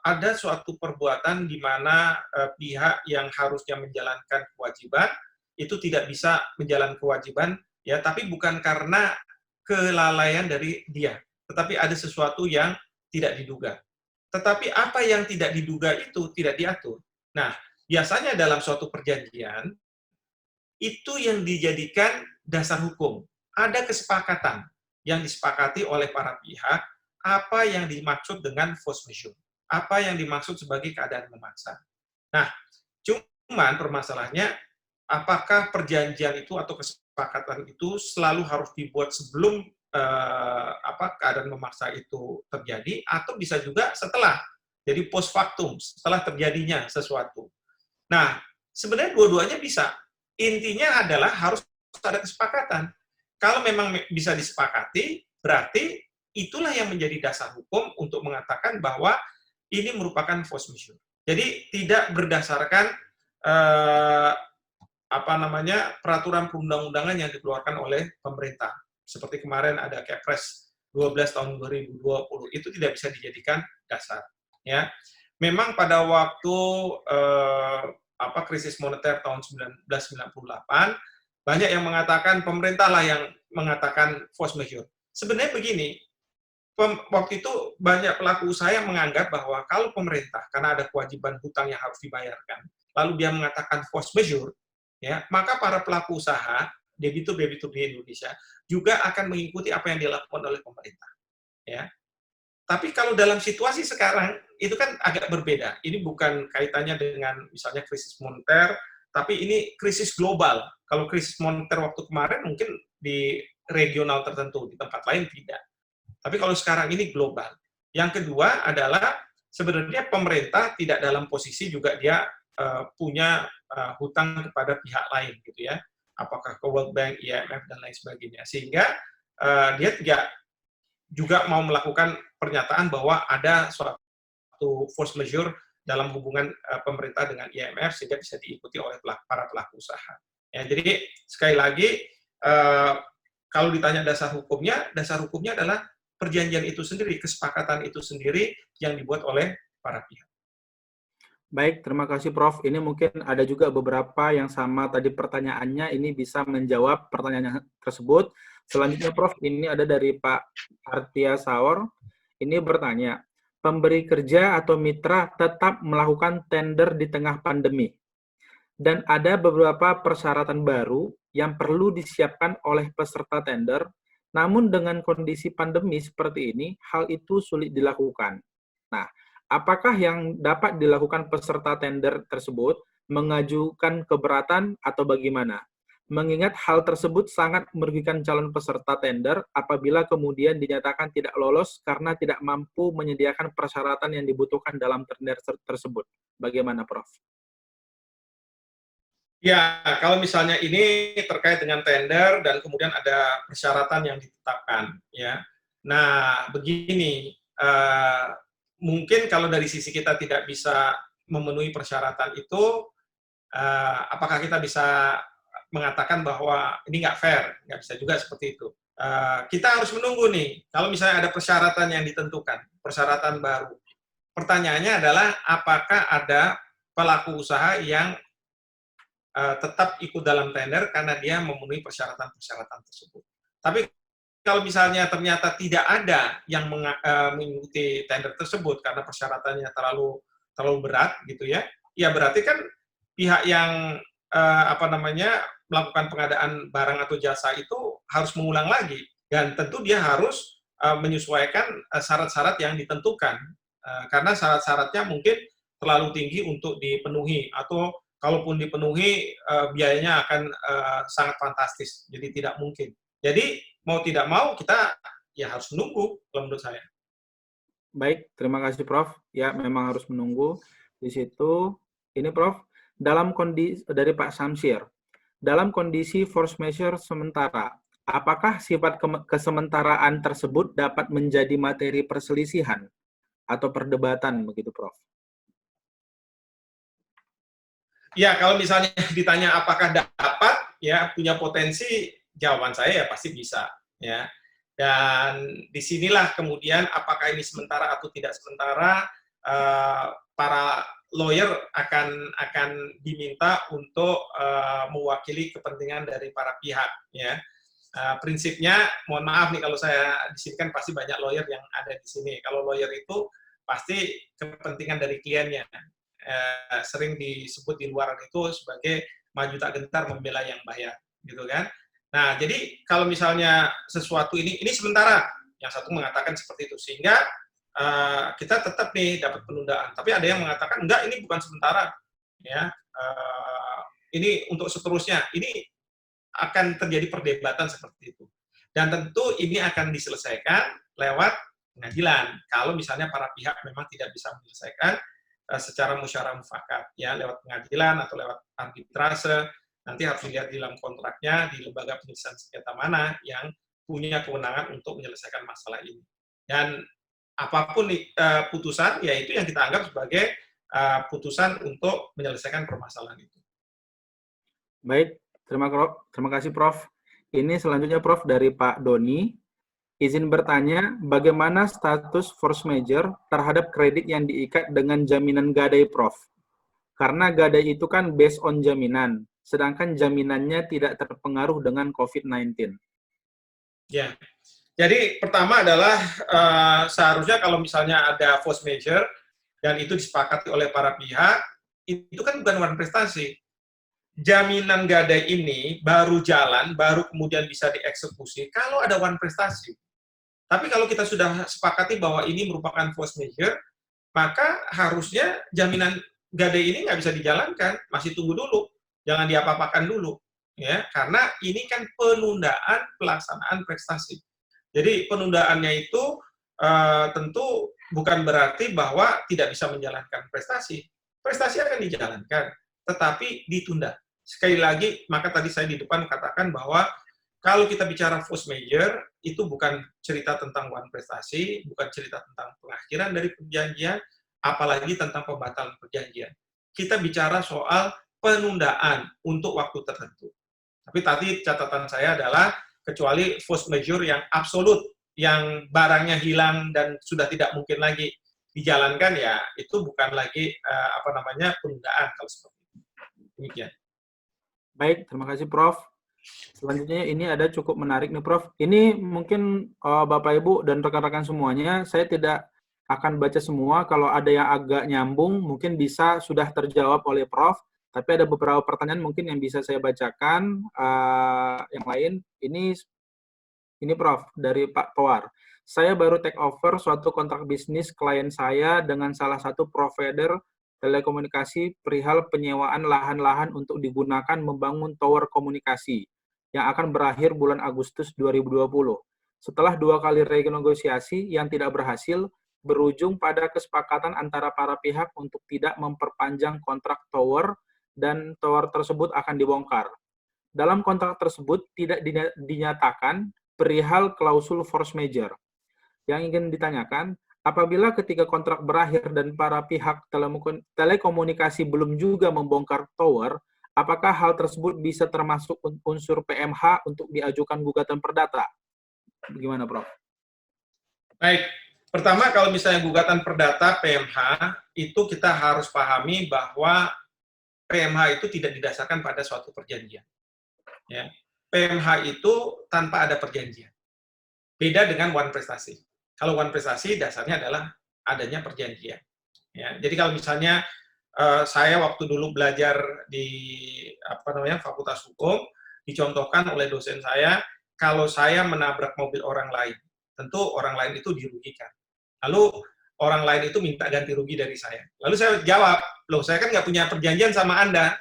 A: ada suatu perbuatan di mana pihak yang harusnya menjalankan kewajiban itu tidak bisa menjalankan kewajiban, ya, tapi bukan karena kelalaian dari dia, tetapi ada sesuatu yang tidak diduga. Tetapi apa yang tidak diduga itu tidak diatur. Nah, biasanya dalam suatu perjanjian itu yang dijadikan dasar hukum. Ada kesepakatan yang disepakati oleh para pihak, apa yang dimaksud dengan force majeure, apa yang dimaksud sebagai keadaan memaksa. Nah, cuman permasalahannya, apakah perjanjian itu atau kesepakatan itu selalu harus dibuat sebelum keadaan memaksa itu terjadi, atau bisa juga setelah, jadi post factum, setelah terjadinya sesuatu. Nah, sebenarnya dua-duanya bisa. Intinya adalah harus ada kesepakatan. Kalau memang bisa disepakati, berarti itulah yang menjadi dasar hukum untuk mengatakan bahwa ini merupakan force majeure. Jadi tidak berdasarkan peraturan perundang-undangan yang dikeluarkan oleh pemerintah. Seperti kemarin ada Kepres 12 tahun 2020, itu tidak bisa dijadikan dasar. Ya, memang pada waktu krisis moneter tahun 1998, banyak yang mengatakan pemerintah lah yang mengatakan force majeure. Sebenarnya begini, waktu itu banyak pelaku usaha yang menganggap bahwa kalau pemerintah, karena ada kewajiban hutang yang harus dibayarkan, lalu dia mengatakan force majeure, ya, maka para pelaku usaha, debitur-debitur di Indonesia, juga akan mengikuti apa yang dilakukan oleh pemerintah. Ya. Tapi kalau dalam situasi sekarang, itu kan agak berbeda. Ini bukan kaitannya dengan misalnya krisis moneter, tapi ini krisis global. Kalau krisis moneter waktu kemarin mungkin di regional tertentu, di tempat lain tidak. Tapi kalau sekarang ini global. Yang kedua adalah sebenarnya pemerintah tidak dalam posisi juga dia punya hutang kepada pihak lain, gitu ya. Apakah ke World Bank, IMF, dan lain sebagainya. Sehingga dia tidak juga mau melakukan pernyataan bahwa ada suatu force majeure dalam hubungan pemerintah dengan IMF sehingga bisa diikuti oleh para pelaku usaha. Ya, jadi sekali lagi kalau ditanya dasar hukumnya adalah perjanjian itu sendiri, kesepakatan itu sendiri yang dibuat oleh para pihak.
C: Baik, terima kasih Prof. Ini mungkin ada juga beberapa yang sama tadi pertanyaannya, ini bisa menjawab pertanyaan tersebut. Selanjutnya Prof, ini ada dari Pak Artia Saur. Ini bertanya, pemberi kerja atau mitra tetap melakukan tender di tengah pandemi. Dan ada beberapa persyaratan baru yang perlu disiapkan oleh peserta tender, namun dengan kondisi pandemi seperti ini, hal itu sulit dilakukan. Nah, apakah yang dapat dilakukan peserta tender tersebut? Mengajukan keberatan atau bagaimana? Mengingat hal tersebut sangat merugikan calon peserta tender apabila kemudian dinyatakan tidak lolos karena tidak mampu menyediakan persyaratan yang dibutuhkan dalam tender tersebut. Bagaimana, Prof?
A: Ya, kalau misalnya ini terkait dengan tender dan kemudian ada persyaratan yang ditetapkan, ya. Nah, begini, mungkin kalau dari sisi kita tidak bisa memenuhi persyaratan itu, apakah kita bisa mengatakan bahwa ini nggak fair? Nggak bisa juga seperti itu. Kita harus menunggu nih, kalau misalnya ada persyaratan yang ditentukan, persyaratan baru. Pertanyaannya adalah, apakah ada pelaku usaha yang tetap ikut dalam tender karena dia memenuhi persyaratan-persyaratan tersebut. Tapi kalau misalnya ternyata tidak ada yang mengikuti tender tersebut karena persyaratannya terlalu berat, gitu ya, ya berarti kan pihak yang melakukan pengadaan barang atau jasa itu harus mengulang lagi, dan tentu dia harus menyesuaikan syarat-syarat yang ditentukan, karena syarat-syaratnya mungkin terlalu tinggi untuk dipenuhi, atau kalaupun dipenuhi biayanya akan sangat fantastis, jadi tidak mungkin. Jadi mau tidak mau kita ya harus menunggu, kalau menurut saya.
C: Baik, terima kasih Prof. Ya, memang harus menunggu di situ. Ini Prof, dalam kondisi dari Pak Samsir, dalam kondisi force majeure sementara, apakah sifat kesementaraan tersebut dapat menjadi materi perselisihan atau perdebatan begitu, Prof?
A: Ya, kalau misalnya ditanya apakah dapat, ya punya potensi, jawaban saya ya pasti bisa, ya. Dan disinilah kemudian apakah ini sementara atau tidak sementara, para lawyer akan diminta untuk mewakili kepentingan dari para pihak, ya. Prinsipnya, mohon maaf nih kalau saya di sini kan pasti banyak lawyer yang ada di sini. Kalau lawyer itu pasti kepentingan dari kliennya. Sering disebut di luar itu sebagai maju tak gentar membela yang bayar, gitu kan. Nah, jadi kalau misalnya sesuatu ini sementara, yang satu mengatakan seperti itu, sehingga kita tetap nih dapat penundaan. Tapi ada yang mengatakan enggak, ini bukan sementara, ya, ini untuk seterusnya. Ini akan terjadi perdebatan seperti itu. Dan tentu ini akan diselesaikan lewat pengadilan. Kalau misalnya para pihak memang tidak bisa menyelesaikan secara musyawarah mufakat, ya, lewat pengadilan atau lewat arbitrase, nanti harus dilihat di dalam kontraknya di lembaga penyelesaian sengketa mana yang punya kewenangan untuk menyelesaikan masalah ini. Dan apapun putusan, ya itu yang kita anggap sebagai putusan untuk menyelesaikan permasalahan itu.
C: Baik, terima kasih Prof. Ini selanjutnya Prof dari Pak Doni. Izin bertanya, bagaimana status force majeure terhadap kredit yang diikat dengan jaminan gadai, Prof? Karena gadai itu kan based on jaminan, sedangkan jaminannya tidak terpengaruh dengan COVID-19?
A: Ya, jadi pertama adalah seharusnya kalau misalnya ada force majeure dan itu disepakati oleh para pihak, itu kan bukan one prestasi. Jaminan gadai ini baru jalan, baru kemudian bisa dieksekusi kalau ada one prestasi. Tapi kalau kita sudah sepakati bahwa ini merupakan force majeure, maka harusnya jaminan gadai ini nggak bisa dijalankan, masih tunggu dulu, jangan diapa-apakan dulu, ya, karena ini kan penundaan pelaksanaan prestasi. Jadi penundaannya itu tentu bukan berarti bahwa tidak bisa menjalankan prestasi. Prestasi akan dijalankan, tetapi ditunda. Sekali lagi, maka tadi saya di depan katakan bahwa kalau kita bicara force majeure, itu bukan cerita tentang one prestasi, bukan cerita tentang pengakhiran dari perjanjian, apalagi tentang pembatalan perjanjian. Kita bicara soal penundaan untuk waktu tertentu. Tapi tadi catatan saya adalah, kecuali force majeure yang absolut, yang barangnya hilang dan sudah tidak mungkin lagi dijalankan, ya itu bukan lagi penundaan kalau seperti itu. Demikian.
C: Baik, terima kasih Prof. Selanjutnya ini ada cukup menarik nih Prof. Ini mungkin Bapak Ibu dan rekan-rekan semuanya, saya tidak akan baca semua, kalau ada yang agak nyambung mungkin bisa sudah terjawab oleh Prof. Tapi ada beberapa pertanyaan mungkin yang bisa saya bacakan. Yang lain, ini Prof, dari Pak Toar. Saya baru take over suatu kontrak bisnis klien saya dengan salah satu provider telekomunikasi perihal penyewaan lahan-lahan untuk digunakan membangun tower komunikasi yang akan berakhir bulan Agustus 2020. Setelah 2 kali renegosiasi yang tidak berhasil, berujung pada kesepakatan antara para pihak untuk tidak memperpanjang kontrak tower dan tower tersebut akan dibongkar. Dalam kontrak tersebut tidak dinyatakan perihal klausul force majeure. Yang ingin ditanyakan, apabila ketika kontrak berakhir dan para pihak telekomunikasi belum juga membongkar tower, apakah hal tersebut bisa termasuk unsur PMH untuk diajukan gugatan perdata? Bagaimana, Prof?
A: Baik, pertama kalau misalnya gugatan perdata PMH, itu kita harus pahami bahwa PMH itu tidak didasarkan pada suatu perjanjian. Ya. PMH itu tanpa ada perjanjian. Beda dengan one prestasi. Kalau one prestasi dasarnya adalah adanya perjanjian. Ya, jadi kalau misalnya saya waktu dulu belajar di Fakultas Hukum, dicontohkan oleh dosen saya, kalau saya menabrak mobil orang lain, tentu orang lain itu dirugikan. Lalu orang lain itu minta ganti rugi dari saya. Lalu saya jawab, loh saya kan nggak punya perjanjian sama Anda,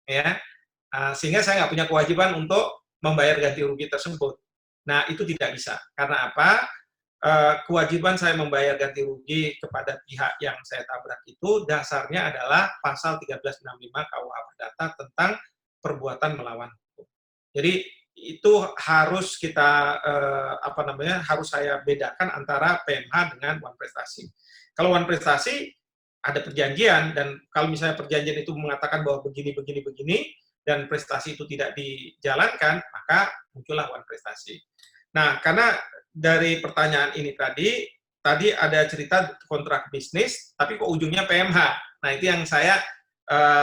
A: ya, sehingga saya nggak punya kewajiban untuk membayar ganti rugi tersebut. Nah itu tidak bisa. Karena apa? Kewajiban saya membayar ganti rugi kepada pihak yang saya tabrak itu dasarnya adalah pasal 1365 KUH Perdata tentang perbuatan melawan hukum. Jadi itu harus kita harus saya bedakan antara PMH dengan one prestasi. Kalau one prestasi ada perjanjian, dan kalau misalnya perjanjian itu mengatakan bahwa begini dan prestasi itu tidak dijalankan, maka muncullah one prestasi. Nah, karena dari pertanyaan ini tadi ada cerita kontrak bisnis, tapi kok ujungnya PMH. Nah, itu yang saya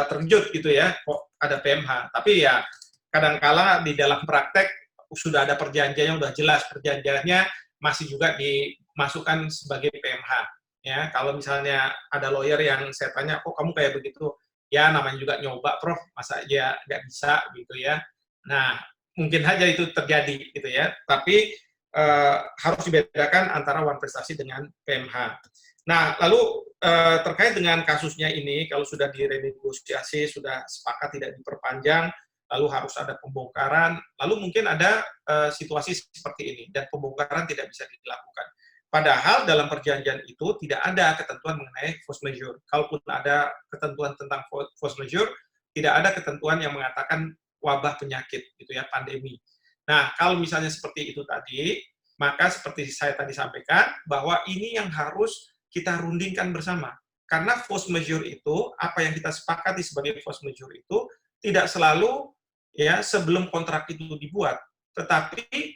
A: terkejut gitu ya, kok ada PMH. Tapi ya, kadangkala di dalam praktek sudah ada perjanjiannya, sudah jelas perjanjiannya, masih juga dimasukkan sebagai PMH. Ya, kalau misalnya ada lawyer yang saya tanya, kok kamu kayak begitu? Ya, namanya juga nyoba, Prof. Masa aja nggak bisa gitu ya. Nah, mungkin saja itu terjadi gitu ya. Tapi harus dibedakan antara one prestasi dengan PMH. Nah, lalu terkait dengan kasusnya ini, kalau sudah direnegosiasi, sudah sepakat tidak diperpanjang, lalu harus ada pembongkaran, lalu mungkin ada situasi seperti ini, dan pembongkaran tidak bisa dilakukan. Padahal dalam perjanjian itu tidak ada ketentuan mengenai force majeure. Kalaupun ada ketentuan tentang force majeure, tidak ada ketentuan yang mengatakan wabah penyakit, gitu ya, pandemi. Nah, kalau misalnya seperti itu tadi, maka seperti saya tadi sampaikan, bahwa ini yang harus kita rundingkan bersama. Karena force majeure itu, apa yang kita sepakati sebagai force majeure itu, tidak selalu ya sebelum kontrak itu dibuat. Tetapi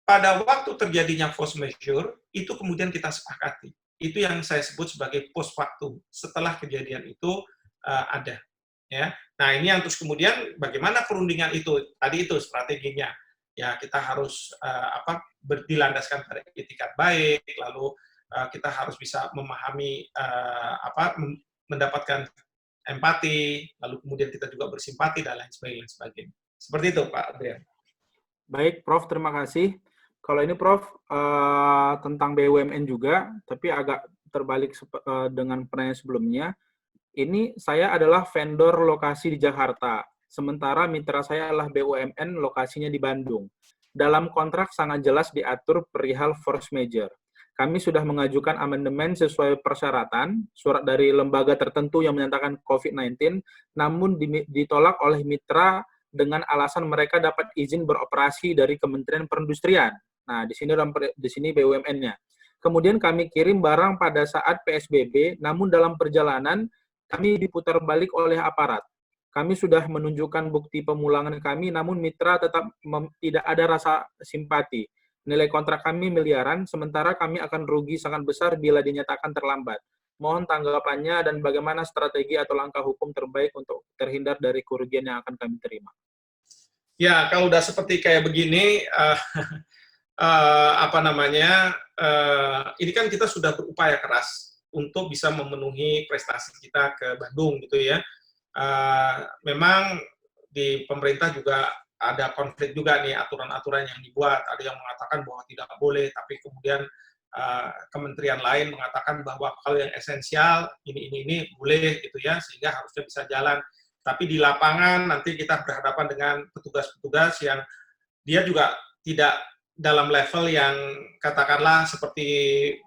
A: pada waktu terjadinya force majeure, itu kemudian kita sepakati. Itu yang saya sebut sebagai post factum, setelah kejadian itu ada. ya. Nah, ini yang terus kemudian bagaimana perundingan itu, tadi itu strateginya. Ya, kita harus dilandaskan pada etikat baik, lalu kita harus bisa memahami mendapatkan empati, lalu kemudian kita juga bersimpati dan lain sebagainya. Seperti itu, Pak Adrian.
C: Baik, Prof, terima kasih. Kalau ini, Prof, tentang BUMN juga, tapi agak terbalik dengan pertanyaan sebelumnya. Ini saya adalah vendor lokasi di Jakarta, sementara mitra saya adalah BUMN lokasinya di Bandung. Dalam kontrak sangat jelas diatur perihal force majeure. Kami sudah mengajukan amandemen sesuai persyaratan, surat dari lembaga tertentu yang menyatakan COVID-19, namun ditolak oleh mitra dengan alasan mereka dapat izin beroperasi dari Kementerian Perindustrian. Nah, di sini BUMN-nya. Kemudian kami kirim barang pada saat PSBB, namun dalam perjalanan kami diputar balik oleh aparat. Kami sudah menunjukkan bukti pemulangan kami, namun mitra tetap tidak ada rasa simpati. Nilai kontrak kami miliaran, sementara kami akan rugi sangat besar bila dinyatakan terlambat. Mohon tanggapannya dan bagaimana strategi atau langkah hukum terbaik untuk terhindar dari kerugian yang akan kami terima.
A: Ya, kalau udah seperti kayak begini, ini kan kita sudah berupaya keras untuk bisa memenuhi prestasi kita ke Bandung, gitu ya. Memang di pemerintah juga ada konflik juga nih, aturan-aturan yang dibuat. Ada yang mengatakan bahwa tidak boleh, tapi kemudian kementerian lain mengatakan bahwa kalau yang esensial ini boleh, gitu ya, sehingga harusnya bisa jalan. Tapi di lapangan nanti kita berhadapan dengan petugas-petugas yang dia juga tidak dalam level yang katakanlah seperti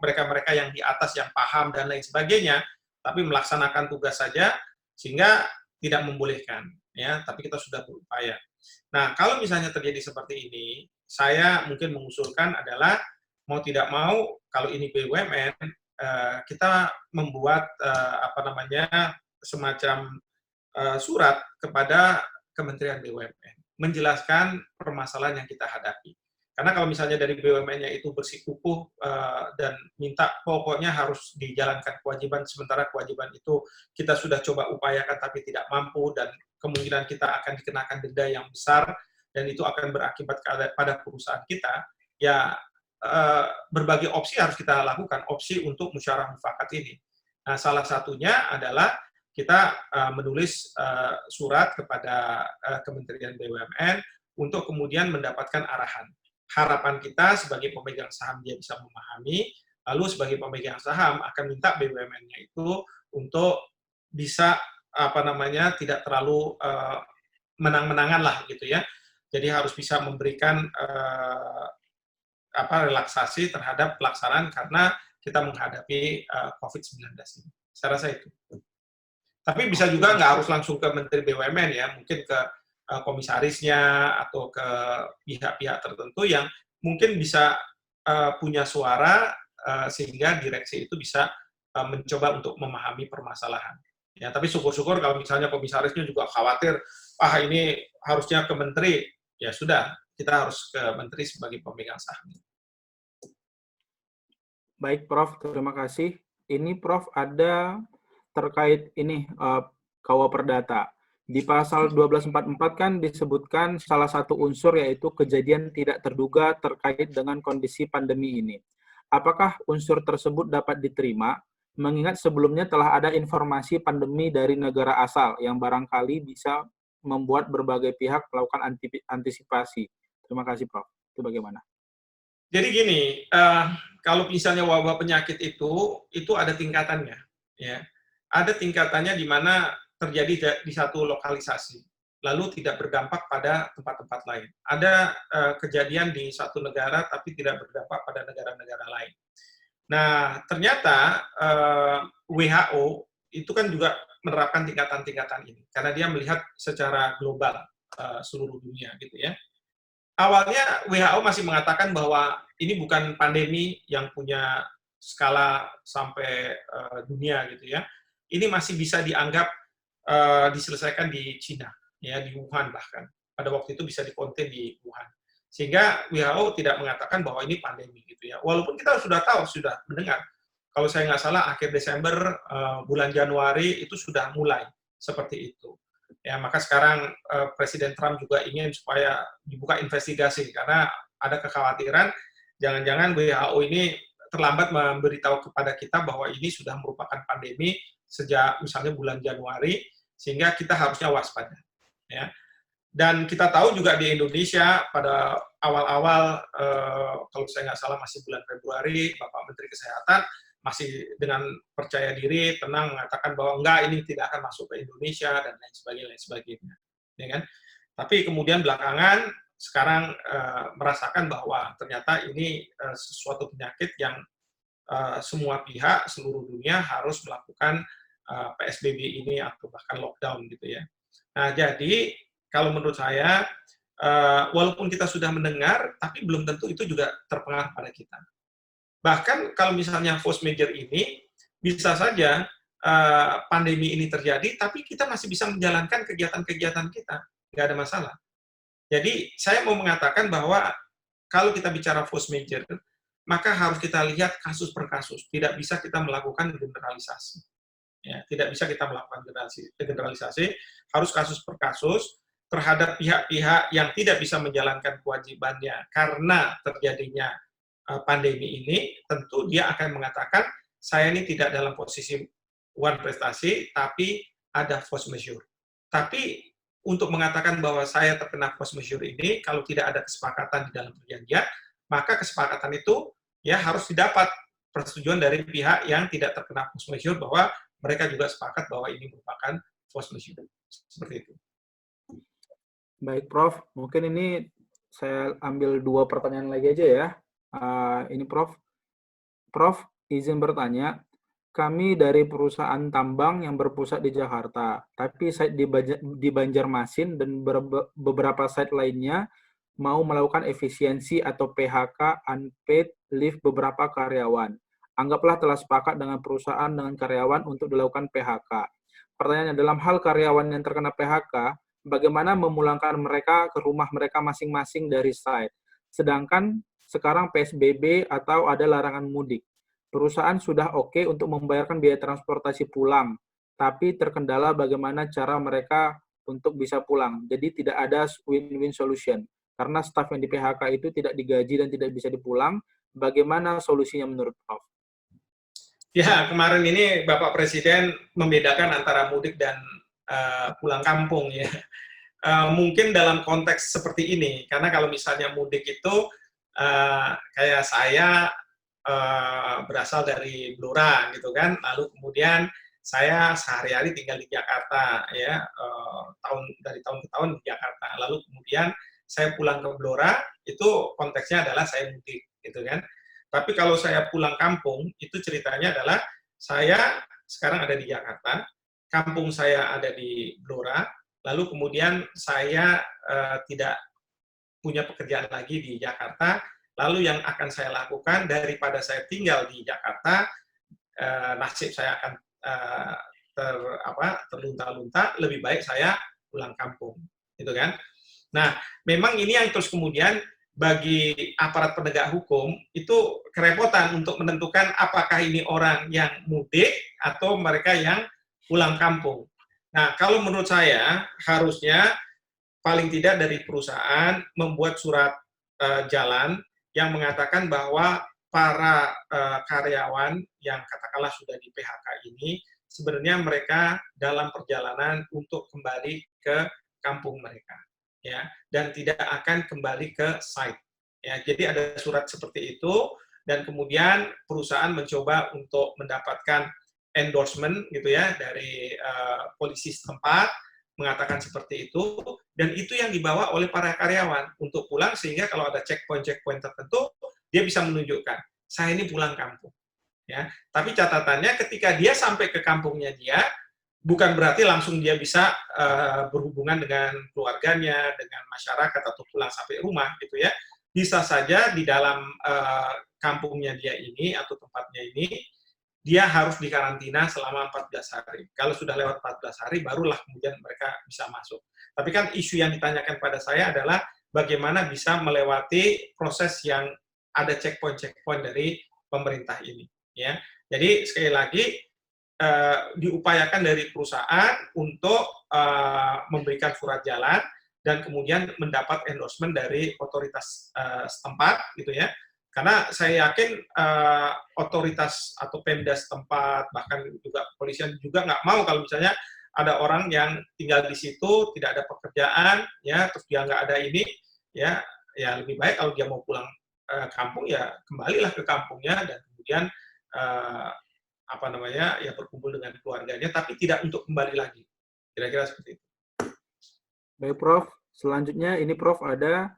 A: mereka-mereka yang di atas yang paham dan lain sebagainya, tapi melaksanakan tugas saja sehingga tidak membolehkan, ya. Tapi kita sudah berupaya. Nah, kalau misalnya terjadi seperti ini, saya mungkin mengusulkan adalah mau tidak mau kalau ini BUMN, kita membuat semacam surat kepada Kementerian BUMN menjelaskan permasalahan yang kita hadapi. Karena kalau misalnya dari BUMN-nya itu bersikukuh dan minta pokoknya harus dijalankan kewajiban, sementara kewajiban itu kita sudah coba upayakan tapi tidak mampu dan kemungkinan kita akan dikenakan denda yang besar dan itu akan berakibat pada perusahaan kita, ya berbagai opsi harus kita lakukan, opsi untuk musyawarah mufakat ini. Nah, salah satunya adalah kita menulis surat kepada Kementerian BUMN untuk kemudian mendapatkan arahan. Harapan kita sebagai pemegang saham dia bisa memahami, lalu sebagai pemegang saham akan minta BUMN-nya itu untuk bisa tidak terlalu menang-menangan lah gitu ya. Jadi harus bisa memberikan relaksasi terhadap pelaksanaan karena kita menghadapi COVID-19 ini. Saya rasa itu. Tapi bisa juga nggak harus langsung ke Menteri BUMN ya, mungkin ke komisarisnya atau ke pihak-pihak tertentu yang mungkin bisa punya suara sehingga direksi itu bisa mencoba untuk memahami permasalahan. Ya, tapi syukur-syukur kalau misalnya komisarisnya juga khawatir, ini harusnya ke menteri, ya sudah, kita harus ke menteri sebagai pemegang saham.
C: Baik, Prof, terima kasih. Ini, Prof, ada terkait ini KUA Perdata. Di pasal 1244 kan disebutkan salah satu unsur yaitu kejadian tidak terduga terkait dengan kondisi pandemi ini. Apakah unsur tersebut dapat diterima, mengingat sebelumnya telah ada informasi pandemi dari negara asal yang barangkali bisa membuat berbagai pihak melakukan antisipasi. Terima kasih, Prof. Itu bagaimana?
A: Jadi gini, kalau misalnya wabah penyakit itu ada tingkatannya, ya. Ada tingkatannya di mana terjadi di satu lokalisasi, lalu tidak berdampak pada tempat-tempat lain. Ada kejadian di satu negara, tapi tidak berdampak pada negara-negara lain. Nah, ternyata WHO itu kan juga menerapkan tingkatan-tingkatan ini, karena dia melihat secara global seluruh dunia, gitu ya. Awalnya WHO masih mengatakan bahwa ini bukan pandemi yang punya skala sampai dunia, gitu ya. Ini masih bisa dianggap diselesaikan di Cina, ya, di Wuhan bahkan. Pada waktu itu bisa dikonten di Wuhan. Sehingga WHO tidak mengatakan bahwa ini pandemi gitu ya. Walaupun kita sudah tahu, sudah mendengar. Kalau saya nggak salah akhir Desember, bulan Januari itu sudah mulai seperti itu. Ya, maka sekarang Presiden Trump juga ingin supaya dibuka investigasi karena ada kekhawatiran jangan-jangan WHO ini terlambat memberitahu kepada kita bahwa ini sudah merupakan pandemi sejak misalnya bulan Januari, sehingga kita harusnya waspada. Ya. Dan kita tahu juga di Indonesia pada awal-awal, kalau saya nggak salah masih bulan Februari, Bapak Menteri Kesehatan masih dengan percaya diri, tenang mengatakan bahwa enggak, ini tidak akan masuk ke Indonesia dan lain sebagainya, ya kan? Tapi kemudian belakangan sekarang merasakan bahwa ternyata ini sesuatu penyakit yang semua pihak seluruh dunia harus melakukan PSBB ini atau bahkan lockdown gitu ya. Nah, jadi kalau menurut saya walaupun kita sudah mendengar, tapi belum tentu itu juga terpengaruh pada kita. Bahkan kalau misalnya force major ini, bisa saja pandemi ini terjadi, tapi kita masih bisa menjalankan kegiatan-kegiatan kita, nggak ada masalah. Jadi saya mau mengatakan bahwa kalau kita bicara force major, maka harus kita lihat kasus per kasus. Tidak bisa kita melakukan generalisasi. Ya, tidak bisa kita melakukan generalisasi, harus kasus per kasus terhadap pihak-pihak yang tidak bisa menjalankan kewajibannya karena terjadinya pandemi ini, tentu dia akan mengatakan, saya ini tidak dalam posisi prestasi, tapi ada force majeure. Tapi untuk mengatakan bahwa saya terkena force majeure ini, kalau tidak ada kesepakatan di dalam perjanjian, maka kesepakatan itu ya harus didapat persetujuan dari pihak yang tidak terkena force majeure bahwa mereka juga sepakat bahwa ini merupakan force majeure. Seperti itu.
C: Baik, Prof. Mungkin ini saya ambil 2 pertanyaan lagi aja ya. Ini Prof, izin bertanya, kami dari perusahaan tambang yang berpusat di Jakarta, tapi site di Banjarmasin dan beberapa site lainnya mau melakukan efisiensi atau PHK unpaid leave beberapa karyawan. Anggaplah telah sepakat dengan perusahaan dengan karyawan untuk dilakukan PHK. Pertanyaannya, dalam hal karyawan yang terkena PHK, bagaimana memulangkan mereka ke rumah mereka masing-masing dari site? Sedangkan sekarang PSBB atau ada larangan mudik. Perusahaan sudah oke untuk membayarkan biaya transportasi pulang, tapi terkendala bagaimana cara mereka untuk bisa pulang. Jadi tidak ada win-win solution. Karena staf yang di PHK itu tidak digaji dan tidak bisa dipulang. Bagaimana solusinya menurut Prof?
A: Ya, kemarin ini Bapak Presiden membedakan antara mudik dan pulang kampung ya. Mungkin dalam konteks seperti ini, karena kalau misalnya mudik itu kayak saya berasal dari Blora gitu kan, lalu kemudian saya sehari-hari tinggal di Jakarta ya, dari tahun ke tahun di Jakarta, lalu kemudian saya pulang ke Blora, itu konteksnya adalah saya mudik gitu kan. Tapi kalau saya pulang kampung, itu ceritanya adalah saya sekarang ada di Jakarta, kampung saya ada di Blora, lalu kemudian saya tidak punya pekerjaan lagi di Jakarta, lalu yang akan saya lakukan daripada saya tinggal di Jakarta, nasib saya akan terlunta-lunta, lebih baik saya pulang kampung, gitu kan? Nah, memang ini yang terus kemudian bagi aparat penegak hukum itu kerepotan untuk menentukan apakah ini orang yang mudik atau mereka yang pulang kampung. Nah, kalau menurut saya harusnya paling tidak dari perusahaan membuat surat jalan yang mengatakan bahwa para karyawan yang katakanlah sudah di PHK ini sebenarnya mereka dalam perjalanan untuk kembali ke kampung mereka, ya, dan tidak akan kembali ke site. Ya, jadi ada surat seperti itu dan kemudian perusahaan mencoba untuk mendapatkan endorsement gitu ya dari polisi setempat mengatakan seperti itu, dan itu yang dibawa oleh para karyawan untuk pulang, sehingga kalau ada checkpoint tertentu, dia bisa menunjukkan, saya ini pulang kampung. Ya. Tapi catatannya ketika dia sampai ke kampungnya dia, bukan berarti langsung dia bisa berhubungan dengan keluarganya, dengan masyarakat, atau pulang sampai rumah, gitu ya. Bisa saja di dalam kampungnya dia ini, atau tempatnya ini, dia harus dikarantina selama 14 hari. Kalau sudah lewat 14 hari, barulah kemudian mereka bisa masuk. Tapi kan isu yang ditanyakan pada saya adalah bagaimana bisa melewati proses yang ada checkpoint dari pemerintah ini. Ya. Jadi sekali lagi, diupayakan dari perusahaan untuk memberikan surat jalan dan kemudian mendapat endorsement dari otoritas setempat gitu ya. Karena saya yakin otoritas atau Pemda setempat, bahkan juga kepolisian juga nggak mau kalau misalnya ada orang yang tinggal di situ tidak ada pekerjaan ya, terus dia nggak ada ini ya, ya lebih baik kalau dia mau pulang kampung ya kembalilah ke kampungnya dan kemudian apa namanya ya berkumpul dengan keluarganya, tapi tidak untuk kembali lagi. Kira-kira seperti itu.
C: Baik, Prof. Selanjutnya ini Prof ada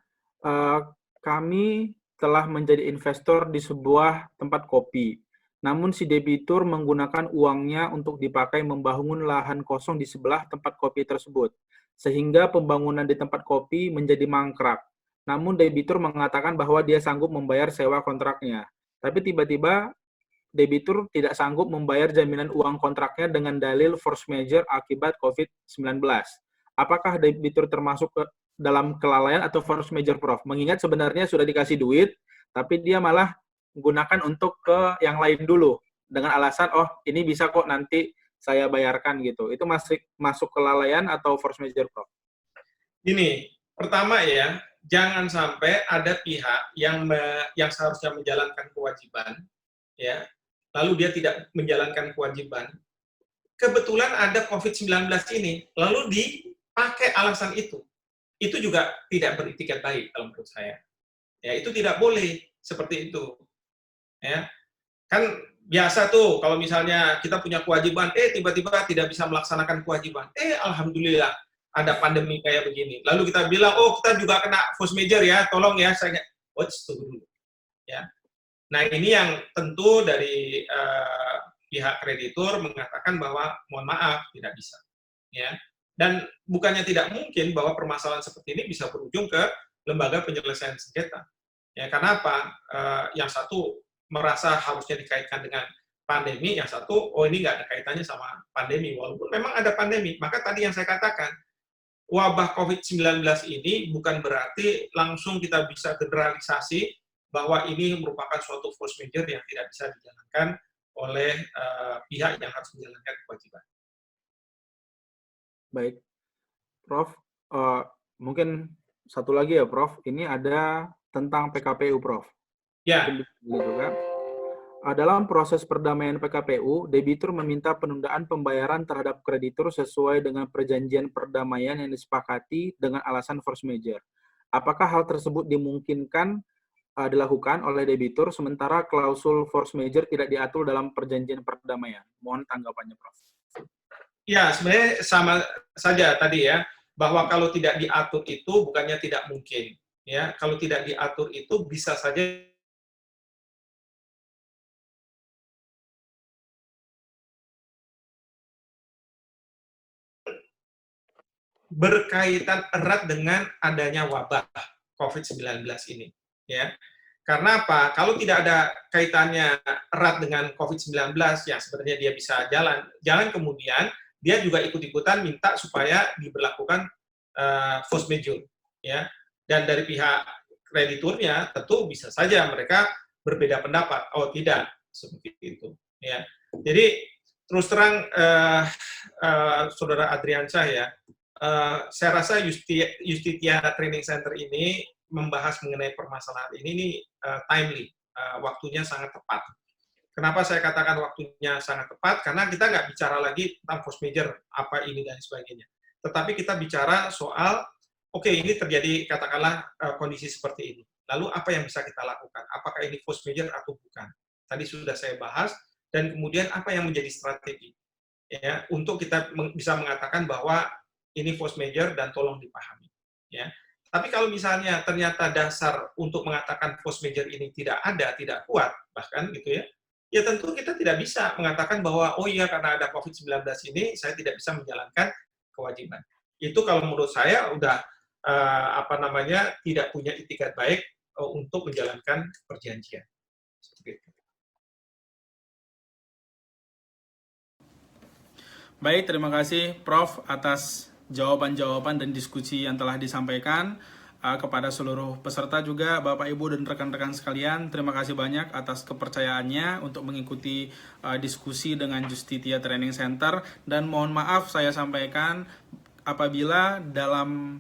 C: kami telah menjadi investor di sebuah tempat kopi. Namun si debitur menggunakan uangnya untuk dipakai membangun lahan kosong di sebelah tempat kopi tersebut, sehingga pembangunan di tempat kopi menjadi mangkrak. Namun debitur mengatakan bahwa dia sanggup membayar sewa kontraknya. Tapi tiba-tiba debitur tidak sanggup membayar jaminan uang kontraknya dengan dalil force majeure akibat COVID-19. Apakah debitur termasuk dalam kelalaian atau force majeure, Prof? Mengingat sebenarnya sudah dikasih duit, tapi dia malah menggunakan untuk ke yang lain dulu dengan alasan, oh ini bisa kok nanti saya bayarkan gitu. Itu masuk kelalaian atau force majeure, Prof?
A: Ini pertama ya, jangan sampai ada pihak yang seharusnya menjalankan kewajiban, ya, lalu dia tidak menjalankan kewajiban. Kebetulan ada COVID-19 ini, lalu dipakai alasan itu. Itu juga tidak beretiket baik kalau menurut saya. Ya, itu tidak boleh seperti itu. Ya. Kan biasa tuh kalau misalnya kita punya kewajiban, tiba-tiba tidak bisa melaksanakan kewajiban. Alhamdulillah ada pandemi kayak begini. Lalu kita bilang, oh kita juga kena force majeure ya, tolong ya saya. Tunggu dulu. Ya. Nah, ini yang tentu dari pihak kreditur mengatakan bahwa mohon maaf tidak bisa. Ya. Dan bukannya tidak mungkin bahwa permasalahan seperti ini bisa berujung ke lembaga penyelesaian sengketa. Ya, karena apa? Yang satu merasa harusnya dikaitkan dengan pandemi, yang satu, oh ini nggak ada kaitannya sama pandemi, walaupun memang ada pandemi. Maka tadi yang saya katakan, wabah COVID-19 ini bukan berarti langsung kita bisa generalisasi bahwa ini merupakan suatu force majeure yang tidak bisa dijalankan oleh pihak yang harus menjalankan kewajiban.
C: Baik, Prof. Mungkin satu lagi ya, Prof. Ini ada tentang PKPU, Prof.
A: Ya.
C: Juga. Dalam proses perdamaian PKPU, debitur meminta penundaan pembayaran terhadap kreditur sesuai dengan perjanjian perdamaian yang disepakati dengan alasan force majeure. Apakah hal tersebut dimungkinkan dilakukan oleh debitur sementara klausul force majeure tidak diatur dalam perjanjian perdamaian? Mohon tanggapannya, Prof.
A: Ya, sebenarnya sama saja tadi ya, bahwa kalau tidak diatur itu bukannya tidak mungkin. Ya, kalau tidak diatur itu bisa saja berkaitan erat dengan adanya wabah COVID-19 ini. Ya. Karena apa? Kalau tidak ada kaitannya erat dengan COVID-19, ya sebenarnya dia bisa jalan kemudian dia juga ikut-ikutan minta supaya diberlakukan force majeure, ya. Dan dari pihak krediturnya tentu bisa saja mereka berbeda pendapat. Oh tidak, seperti itu, ya. Jadi terus terang Saudara Adriansyah ya, saya rasa Justitia Training Center ini membahas mengenai permasalahan ini timely, waktunya sangat tepat. Kenapa saya katakan waktunya sangat tepat? Karena kita nggak bicara lagi tentang force majeure, apa ini dan sebagainya. Tetapi kita bicara soal, oke, ini terjadi katakanlah kondisi seperti ini. Lalu apa yang bisa kita lakukan? Apakah ini force majeure atau bukan? Tadi sudah saya bahas, dan kemudian apa yang menjadi strategi? Ya, untuk kita bisa mengatakan bahwa ini force majeure dan tolong dipahami. Ya. Tapi kalau misalnya ternyata dasar untuk mengatakan force majeure ini tidak ada, tidak kuat, bahkan gitu ya, ya tentu kita tidak bisa mengatakan bahwa oh iya karena ada COVID-19 ini saya tidak bisa menjalankan kewajiban. Itu kalau menurut saya udah tidak punya itikat baik untuk menjalankan perjanjian. Seperti itu.
D: Baik, terima kasih Prof atas jawaban-jawaban dan diskusi yang telah disampaikan.
C: kepada seluruh peserta juga, Bapak, Ibu, dan rekan-rekan sekalian. Terima kasih banyak atas kepercayaannya untuk mengikuti diskusi dengan Justitia Training Center. Dan mohon maaf saya sampaikan apabila dalam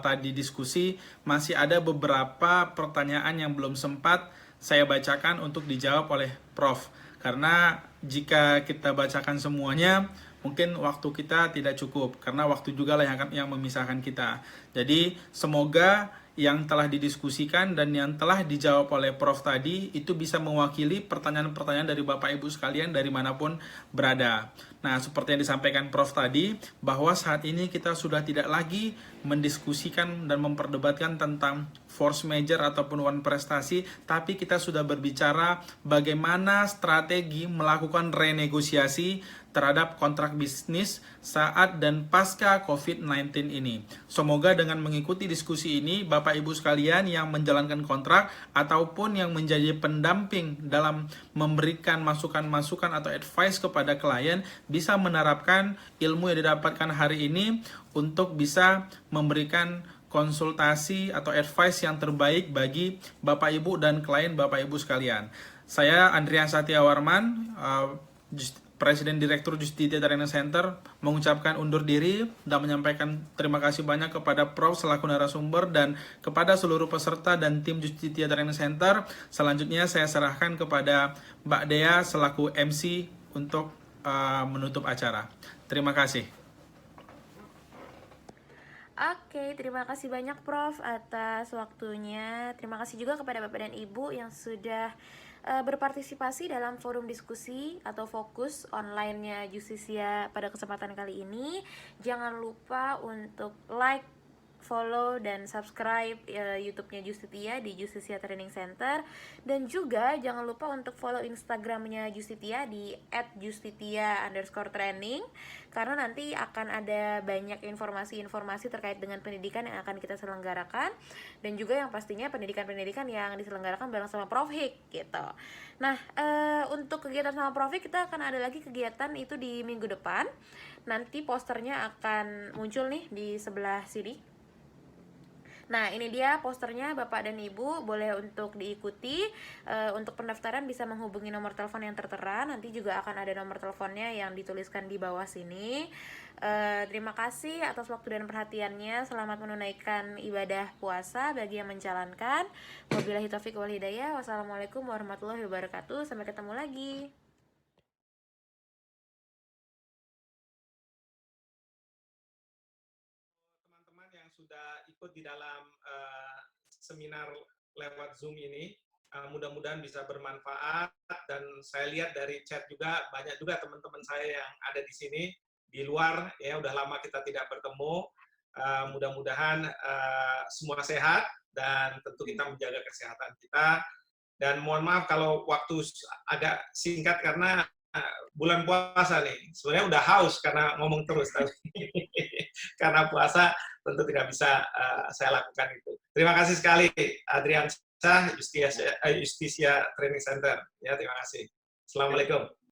C: tadi diskusi masih ada beberapa pertanyaan yang belum sempat saya bacakan untuk dijawab oleh Prof. Karena jika kita bacakan semuanya, mungkin waktu kita tidak cukup, karena waktu juga lah yang memisahkan kita. Jadi semoga yang telah didiskusikan dan yang telah dijawab oleh Prof tadi itu bisa mewakili pertanyaan-pertanyaan dari Bapak Ibu sekalian dari manapun berada. Nah, seperti yang disampaikan Prof tadi, bahwa saat ini kita sudah tidak lagi mendiskusikan dan memperdebatkan tentang force major ataupun one prestasi, tapi kita sudah berbicara bagaimana strategi melakukan renegosiasi terhadap kontrak bisnis saat dan pasca COVID-19 ini. Semoga dengan mengikuti diskusi ini, Bapak Ibu sekalian yang menjalankan kontrak ataupun yang menjadi pendamping dalam memberikan masukan-masukan atau advice kepada klien bisa menerapkan ilmu yang didapatkan hari ini untuk bisa memberikan konsultasi atau advice yang terbaik bagi Bapak Ibu dan klien Bapak Ibu sekalian. Saya Andrian Satyawarman, Presiden Direktur Justitia Training Center, mengucapkan undur diri dan menyampaikan terima kasih banyak kepada Prof selaku narasumber dan kepada seluruh peserta dan tim Justitia Training Center. Selanjutnya saya serahkan kepada Mbak Dea selaku MC untuk menutup acara. Terima kasih.
B: Oke, terima kasih banyak Prof atas waktunya. Terima kasih juga kepada Bapak dan Ibu yang sudah berpartisipasi dalam forum diskusi atau fokus online-nya Justisia pada kesempatan kali ini. Jangan lupa untuk like, follow, dan subscribe YouTube-nya Justitia di Justisia Training Center. Dan juga jangan lupa untuk follow Instagram-nya Justitia di @justitia_training, karena nanti akan ada banyak informasi-informasi terkait dengan pendidikan yang akan kita selenggarakan, dan juga yang pastinya pendidikan-pendidikan yang diselenggarakan bareng sama Prof Hik gitu. Nah, untuk kegiatan sama Prof Hik kita akan ada lagi kegiatan itu di minggu depan. Nanti posternya akan muncul nih di sebelah sini. Nah, ini dia posternya Bapak dan Ibu, boleh untuk diikuti. Untuk pendaftaran bisa menghubungi nomor telepon yang tertera, nanti juga akan ada nomor teleponnya yang dituliskan di bawah sini. Terima kasih atas waktu dan perhatiannya. Selamat menunaikan ibadah puasa bagi yang menjalankan. Wabillahi taufiq wal hidayah. Wassalamualaikum warahmatullahi wabarakatuh. Sampai ketemu lagi.
A: Yang sudah ikut di dalam seminar lewat Zoom ini, mudah-mudahan bisa bermanfaat, dan saya lihat dari chat juga banyak juga teman-teman saya yang ada di sini di luar, ya udah lama kita tidak bertemu. Mudah-mudahan semua sehat dan tentu kita menjaga kesehatan kita. Dan mohon maaf kalau waktu agak singkat karena bulan puasa nih. Sebenarnya udah haus karena ngomong terus, tapi karena puasa tentu tidak bisa saya lakukan itu. Terima kasih sekali Adrian Syah, Justisia Training Center. Ya, terima kasih. Assalamualaikum.